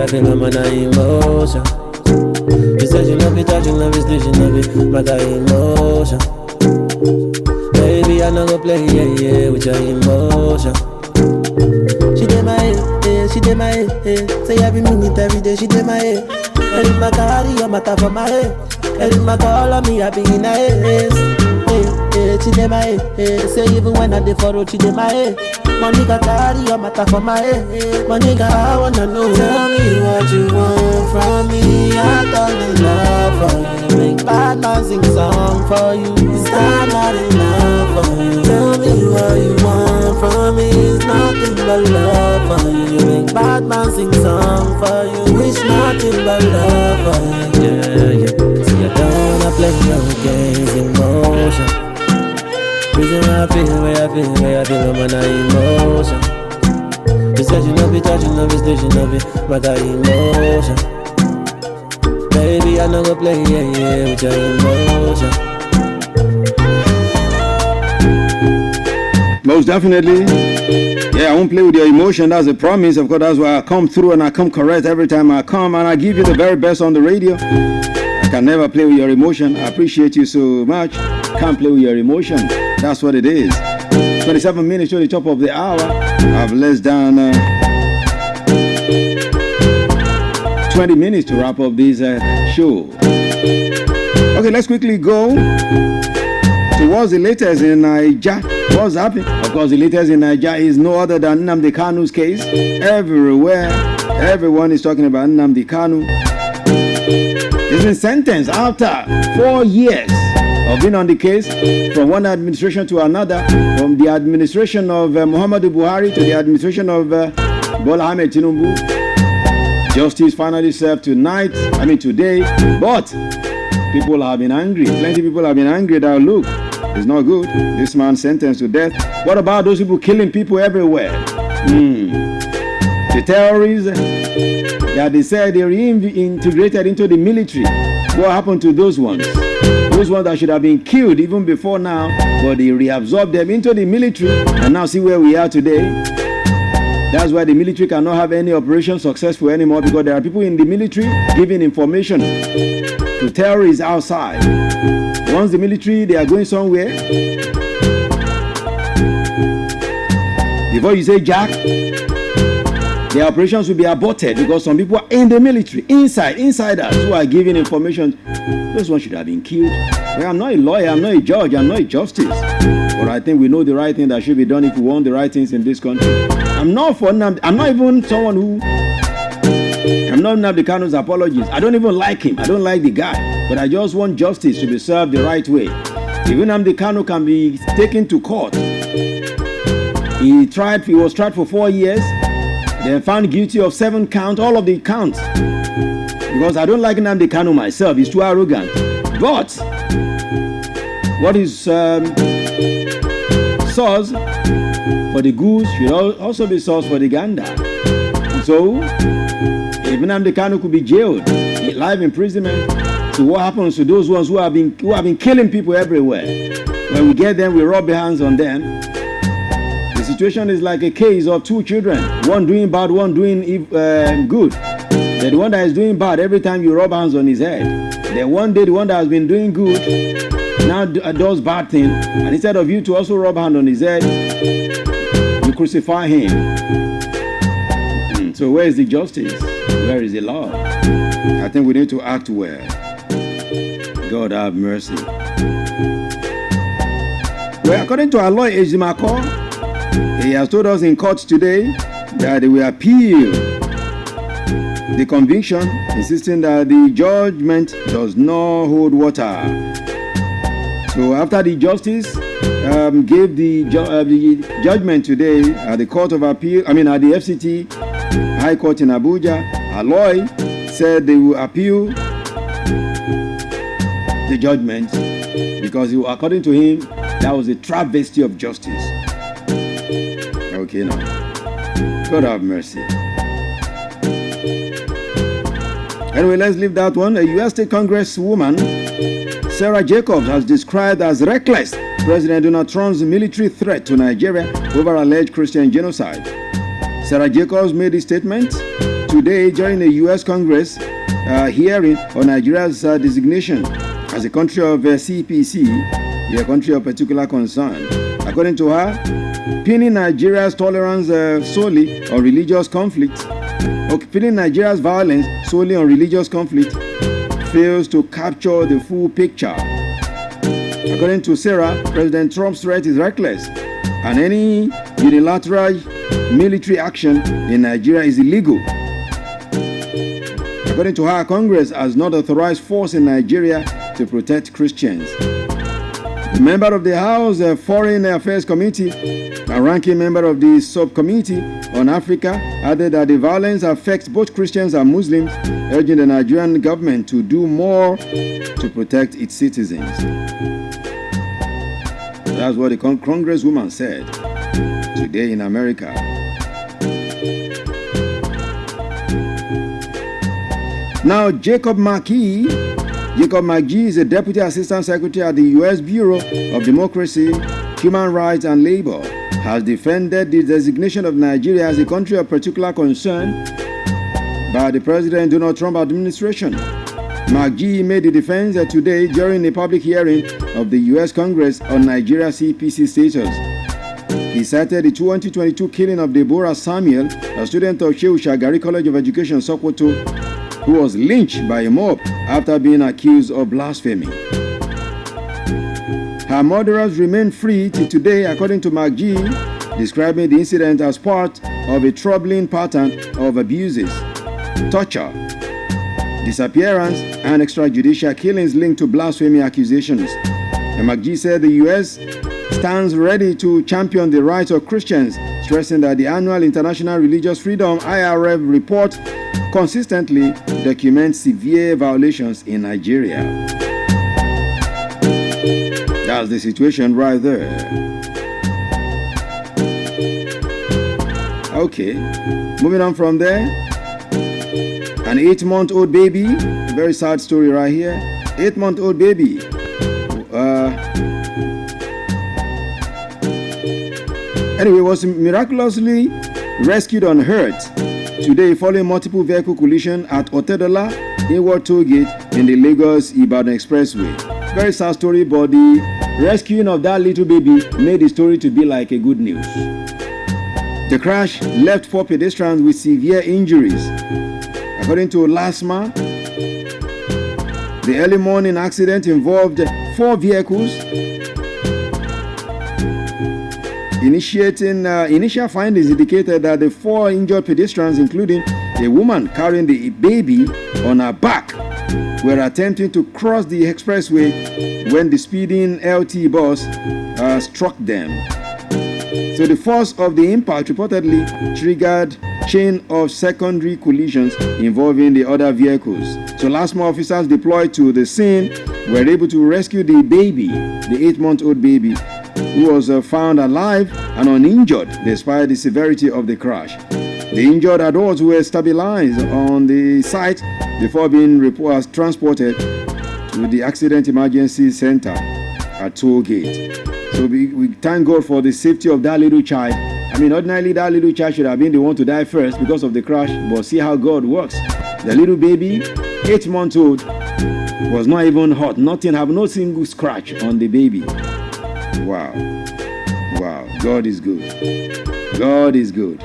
feel, I'm an emotion. You said you love me, touching, love me, station, love it, but I emotion. Baby, I know go play, yeah, with your emotion. She did my head, say every minute, every day, she did my head. And if my carry a matter for my head. And if my call on me, I be in a head. She did my head, say even when I did for road, she did my head. My nigga carry a matter for my head. My nigga, I wanna know. Tell me what you want from me. I've done enough for you. Make bad man sing song for you. Is that not enough for you? Tell me what you want from me. It's nothing but love for you. You make bad man sing song for you. Wish nothing but love for you. Yeah. So you don't wanna play no games, emotion. Reason why I feel, I'm an emotion. You said you love me, touching, love me, station, love it, but I emotion. Baby, I know go play, yeah, with your emotion. Most definitely. Yeah, I won't play with your emotion. That's a promise. Of course, that's why I come through and I come correct every time I come, and I give you the very best on the radio. I can never play with your emotion. I appreciate you so much. Can't play with your emotion. That's what it is. 27 minutes to the top of the hour. I have less than 20 minutes to wrap up this show. Okay, let's quickly go to what's the latest in Niger. What's happening? Of course, the latest in Niger is no other than Nnamdi Kanu's case. Everywhere, everyone is talking about Nnamdi Kanu. He's been sentenced after 4 years of being on the case, from one administration to another, from the administration of Muhammadu Buhari to the administration of Bola Ahmed Tinubu. Justice finally served today, but people have been angry. Plenty of people have been angry that, look, it's not good. This man sentenced to death. What about those people killing people everywhere? The terrorists that they said they reintegrated into the military. What happened to those ones? Those ones that should have been killed even before now, but they reabsorbed them into the military, and now see where we are today. That's why the military cannot have any operation successful anymore, because there are people in the military giving information to terrorists outside. Once the military, they are going somewhere. Before you say Jack, the operations will be aborted because some people are in the military, insiders who are giving information. Those ones should have been killed. Well, I'm not a lawyer, I'm not a judge, I'm not a justice. But I think we know the right thing that should be done if we want the right things in this country. I'm not even someone who... I'm not Nnamdi Kanu's apologies. I don't even like him. I don't like the guy. But I just want justice to be served the right way. Even Nnamdi Kanu can be taken to court. He was tried for 4 years. Then found guilty of 7 counts, all of the counts. Because I don't like Nnamdi Kanu myself. He's too arrogant. But what is sauce for the goose should also be sauce for the gander. So, even Nnamdi Kanu could be jailed, life imprisonment. So what happens to those ones who have been killing people everywhere? When we get them, we rub our hands on them. The situation is like a case of 2 children, one doing bad, one doing good. The one that is doing bad, every time you rub hands on his head. Then one day, the one that has been doing good now does bad thing, and instead of you to also rub hand on his head, you crucify him. So where is the justice? Where is the law? I think we need to act well. God have mercy. Well, according to Aloy Ejimako, he has told us in court today that they will appeal the conviction, insisting that the judgment does not hold water. So after the justice gave the judgment today at the Court of Appeal, at the FCT High Court in Abuja, Aloy said they will appeal the judgment because according to him, that was a travesty of justice. Okay, now. God have mercy. Anyway, let's leave that one. A U.S. State Congresswoman, Sarah Jacobs, has described as reckless President Donald Trump's military threat to Nigeria over alleged Christian genocide. Sarah Jacobs made this statement today during the U.S. Congress hearing on Nigeria's designation as a country of CPC, a country of particular concern. According to her, pinning Nigeria's tolerance solely on religious conflict, or pinning Nigeria's violence solely on religious conflict, fails to capture the full picture. According to Sarah, President Trump's threat is reckless, and any unilateral military action in Nigeria is illegal. According to her, Congress has not authorized force in Nigeria to protect Christians. The member of the House Foreign Affairs Committee, a ranking member of the Subcommittee on Africa, added that the violence affects both Christians and Muslims, urging the Nigerian government to do more to protect its citizens. That's what the Congresswoman said today in America. Now, Jacob McGee is a Deputy Assistant Secretary at the U.S. Bureau of Democracy, Human Rights and Labor, has defended the designation of Nigeria as a country of particular concern by the President Donald Trump administration. McGee made the defense today during a public hearing of the U.S. Congress on Nigeria's CPC status. He cited the 2022 killing of Deborah Samuel, a student of Shehu Shagari College of Education, Sokoto, who was lynched by a mob after being accused of blasphemy. Her murderers remain free till today, according to McGee, describing the incident as part of a troubling pattern of abuses, torture, disappearance, and extrajudicial killings linked to blasphemy accusations. And McGee said the U.S. stands ready to champion the rights of Christians, stressing that the annual International Religious Freedom IRF report consistently documents severe violations in Nigeria. That's the situation right there. Okay, moving on from there. An 8-month-old baby, a very sad story right here. 8-month-old baby. Anyway, was miraculously rescued unhurt today following multiple vehicle collision at Otedola Inward Toll Gate in the Lagos-Ibadan Expressway. Very sad story, but the rescuing of that little baby made the story to be like a good news. The crash left 4 pedestrians with severe injuries. According to LASMA, the early morning accident involved 4 vehicles. Initial findings indicated that the 4 injured pedestrians, including a woman carrying the baby on her back, were attempting to cross the expressway when the speeding LT bus struck them. So the force of the impact reportedly triggered chain of secondary collisions involving the other vehicles. So LASMA officers deployed to the scene were able to rescue the baby, the 8-month-old baby, who was found alive and uninjured despite the severity of the crash. The injured adults were stabilized on the site before being transported to the accident emergency center at Toll Gate. So we thank God for the safety of that little child. I mean, ordinarily that little child should have been the one to die first because of the crash, but see how God works. The little baby, 8-month-old, was not even hurt. Nothing, have no single scratch on the baby. Wow. Wow. God is good. God is good.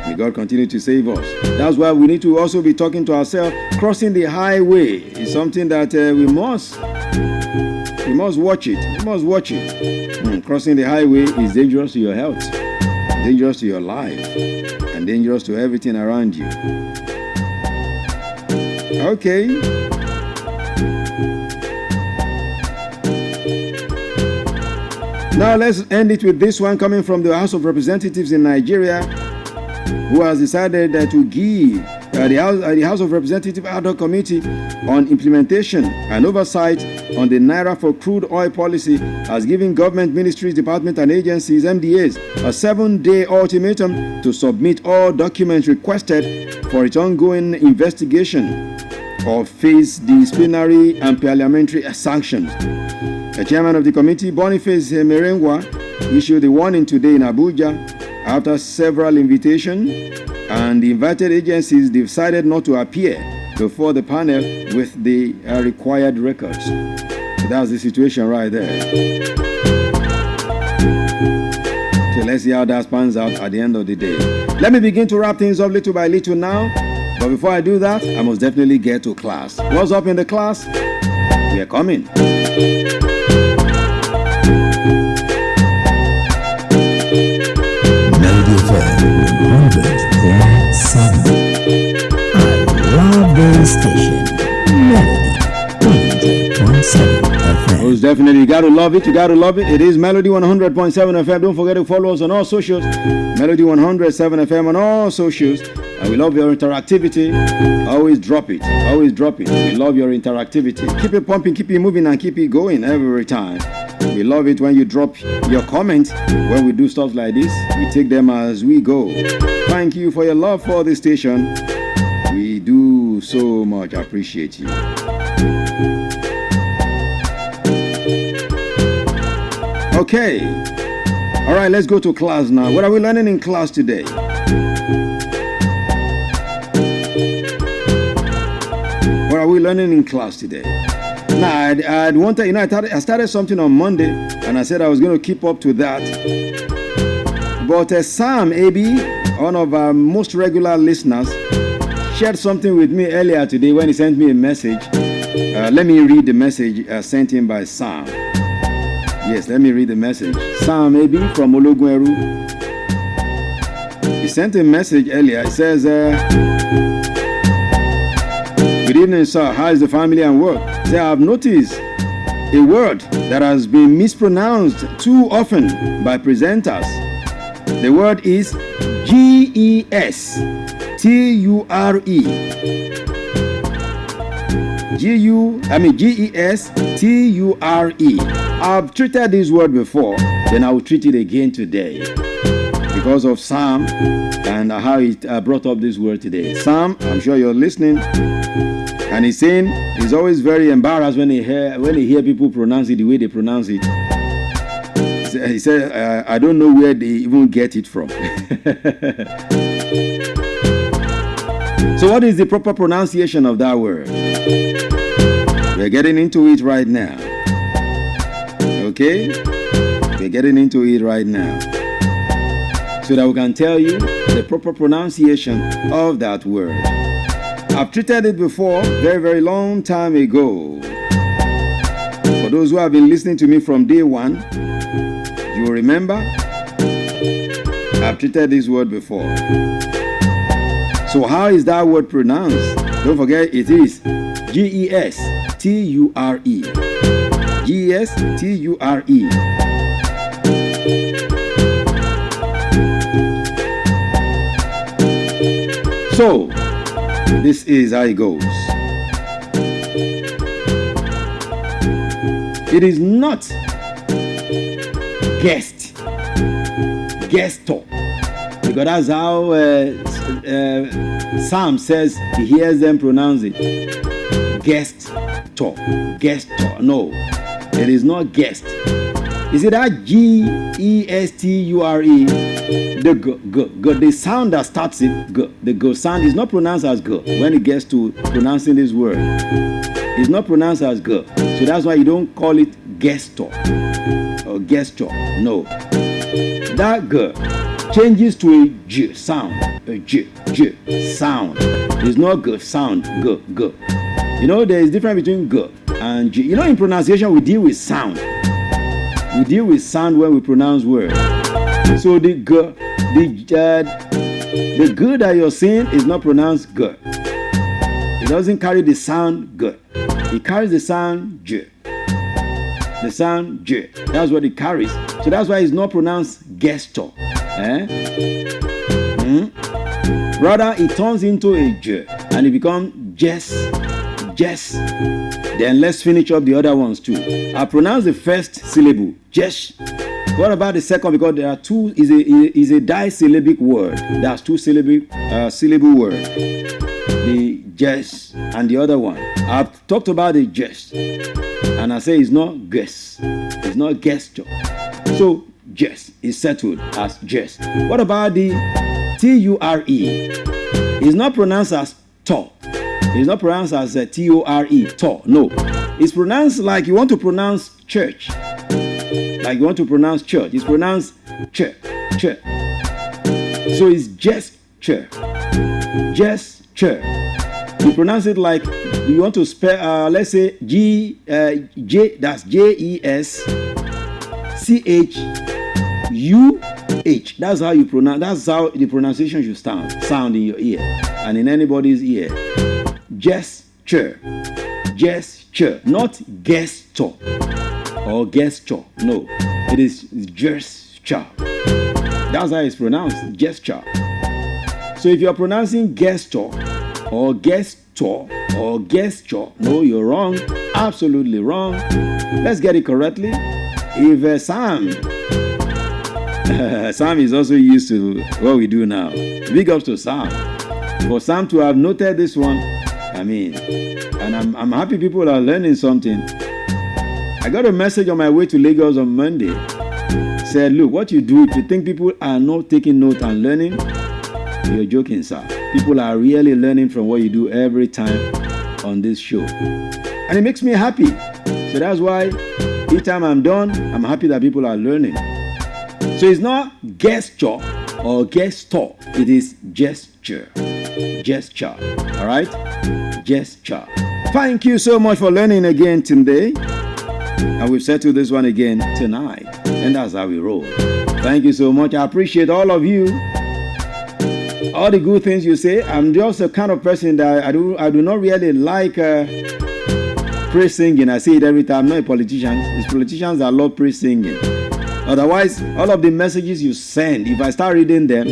May God continue to save us. That's why we need to also be talking to ourselves. Crossing the highway is something that we must watch it. We must watch it. Crossing the highway is dangerous to your health, dangerous to your life, and dangerous to everything around you. Okay. Now let's end it with this one coming from the House of Representatives in Nigeria, who has decided to give the House of Representatives Ad Hoc Committee on Implementation and Oversight on the Naira for Crude Oil Policy has given government ministries, departments and agencies, MDAs, a 7-day ultimatum to submit all documents requested for its ongoing investigation or face disciplinary and parliamentary sanctions. The chairman of the committee, Boniface Merengwa, issued a warning today in Abuja after several invitations, and the invited agencies decided not to appear before the panel with the required records. So that's the situation right there. So let's see how that pans out at the end of the day. Let me begin to wrap things up little by little now. But before I do that, I must definitely get to class. What's up in the class? We are coming. Love this station. Melody 100.7 FM. Most definitely, you gotta love it. You gotta love it. It is Melody 100.7 FM. Don't forget to follow us on all socials. Melody 100.7 FM on all socials. And we love your interactivity. Always drop it. Always drop it. We love your interactivity. Keep it pumping, keep it moving, and keep it going every time. We love it when you drop your comments when we do stuff like this. We take them as we go. Thank you for your love for the station. We do so much appreciate you. Okay. All right, let's go to class now. What are we learning in class today? What are we learning in class today? Now, I started something on Monday, and I said I was going to keep up to that. But Sam AB, one of our most regular listeners, shared something with me earlier today when he sent me a message. Let me read the message sent in by Sam. Yes, let me read the message. Sam AB from Ologuneru. He sent a message earlier. It says, good evening, sir. How is the family and work? Say, I have noticed a word that has been mispronounced too often by presenters. The word is G-E-S-T-U-R-E. G-E-S-T-U-R-E. I've treated this word before, then I will treat it again today because of Sam and how he brought up this word today. Sam, I'm sure you're listening. And he's saying he's always very embarrassed when he hear people pronounce it the way they pronounce it. He said, I don't know where they even get it from. So what is the proper pronunciation of that word? We're getting into it right now. Okay? We're getting into it right now. So that we can tell you the proper pronunciation of that word. I've treated it before, very, very long time ago. For those who have been listening to me from day one, you will remember I've treated this word before. So how is that word pronounced? Don't forget it is G-E-S-T-U-R-E. G-E-S-T-U-R-E. So, this is how it goes. It is not guestor, because that's how Sam says he hears them pronounce it. Guestor. No, it is not guest. Is it that G-E-S-T-U-R-E? The sound that starts it, the G sound is not pronounced as G when it gets to pronouncing this word. It's not pronounced as G. So that's why you don't call it gestor or gesture. No. That G changes to a J sound. A J sound. It's not G sound. G. You know, there is difference between G and J. You know, in pronunciation, we deal with sound. We deal with sound when we pronounce words. So the G that you're saying is not pronounced G. It doesn't carry the sound G. It carries the sound J. The sound J. That's what it carries. So that's why it's not pronounced gestor. Rather, it turns into a J and it becomes Jess. Then let's finish up the other ones too. I pronounce the first syllable, Jesh. What about the second? Because there are two, is a disyllabic word. That's two syllable word. The Jesh and the other one. I've talked about the Jesh. And I say it's not guess. It's not gesture. So Jess is settled as Jess. What about the T-U-R-E? It's not pronounced as to. It's not pronounced as T-O-R-E, to. No. It's pronounced like you want to pronounce church. Like you want to pronounce church. It's pronounced church. So it's gesture. Gesture. You pronounce it like you want to spell, let's say that's J-E-S-C-H-U-H. That's how you pronounce. That's how the pronunciation should sound in your ear and in anybody's ear. Gesture, not gesture or gesture. No, it is gesture. That's how it's pronounced, gesture. So if you're pronouncing gesture or gesture or gesture, no, you're wrong. Absolutely wrong. Let's get it correctly. If Sam is also used to what we do now. Big ups to Sam. For Sam to have noted this one, I mean, and I'm happy people are learning something. I got a message on my way to Lagos on Monday. Said, look, what you do, if you think people are not taking note and learning, you're joking, sir. People are really learning from what you do every time on this show. And it makes me happy. So that's why each time I'm done, I'm happy that people are learning. So it's not gesture or gesture. It is gesture. Gesture. All right? Gesture. Thank you so much for learning again today. And we've settled this one again tonight. And that's how we roll. Thank you so much. I appreciate all of you. All the good things you say. I'm just the kind of person that I do not really like praise singing. I say it every time. I'm not a politician. It's politicians that love praise singing. Otherwise, all of the messages you send, if I start reading them,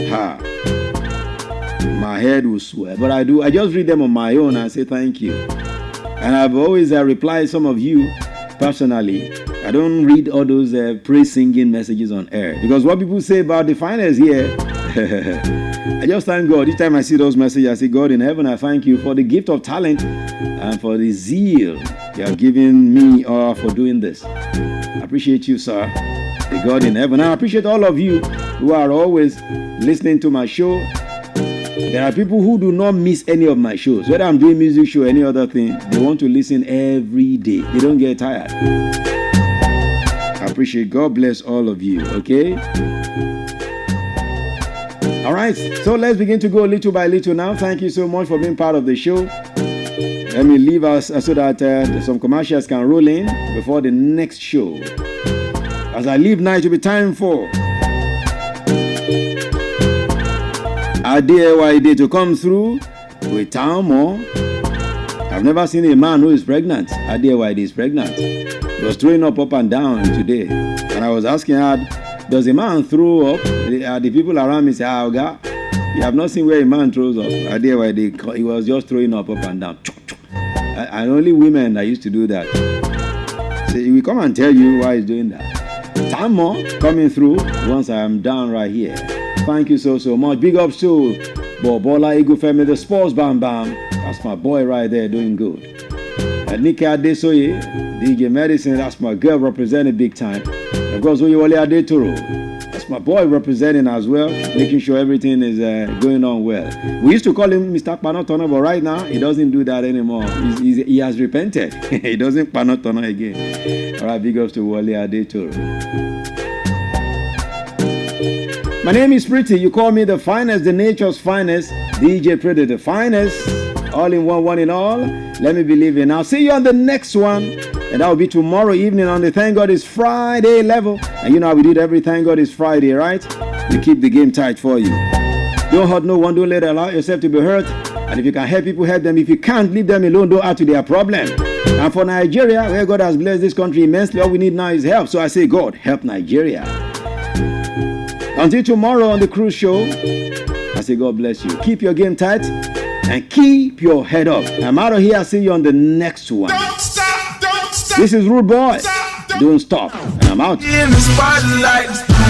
my head will swear. But I just read them on my own and say thank you. And I've always replied some of you personally. I don't read all those praise singing messages on air. Because what people say about the finals here, I just thank God. Each time I see those messages, I say, God in heaven, I thank you for the gift of talent and for the zeal you have given me for doing this. I appreciate you, sir. The God in heaven. I appreciate all of you who are always listening to my show, There are people who do not miss any of my shows. Whether I'm doing music show or any other thing, they want to listen every day. They don't get tired. I appreciate. God bless all of you, okay? All right, so let's begin to go little by little now. Thank you so much for being part of the show. Let me leave us so that some commercials can roll in before the next show. As I leave now, it will be time for Adewale to come through with Tamo. I've never seen a man who is pregnant. Adewale is pregnant. He was throwing up and down today. And I was asking her, does a man throw up? The people around me say, Oga, you have not seen where a man throws up. He was just throwing up and down. And only women that used to do that. So he will come and tell you why he's doing that. Tamo coming through once I am down right here. Thank you so much. Big ups to Bobola Igufemi, the Sports Bam Bam. That's my boy right there doing good. Nike Adesoye, DJ Medicine, that's my girl representing big time. Of course, Oyewale Adetoro, that's my boy representing as well, making sure everything is going on well. We used to call him Mr. Panotona, but right now he doesn't do that anymore. He has repented. He doesn't Panotona again. All right, big ups to Wale Adetoro. My name is Pretty. You call me the finest, the nature's finest, DJ Pretty, the finest, all in one in all. Let me believe in. I'll see you on the next one, and that will be tomorrow evening on the Thank God It's Friday level. And you know how we did every Thank God It's Friday, right? We keep the game tight for you. Don't hurt no one. Don't let allow yourself to be hurt. And if you can help people, help them. If you can't, leave them alone. Don't add to their problem. And for Nigeria, where God has blessed this country immensely, all we need now is help. So I say, God, help Nigeria. Until tomorrow on the cruise show, I say God bless you. Keep your game tight and keep your head up. I'm out of here. I'll see you on the next one. Don't stop. This is Rude Boy. Don't stop. And I'm out. In the spotlight.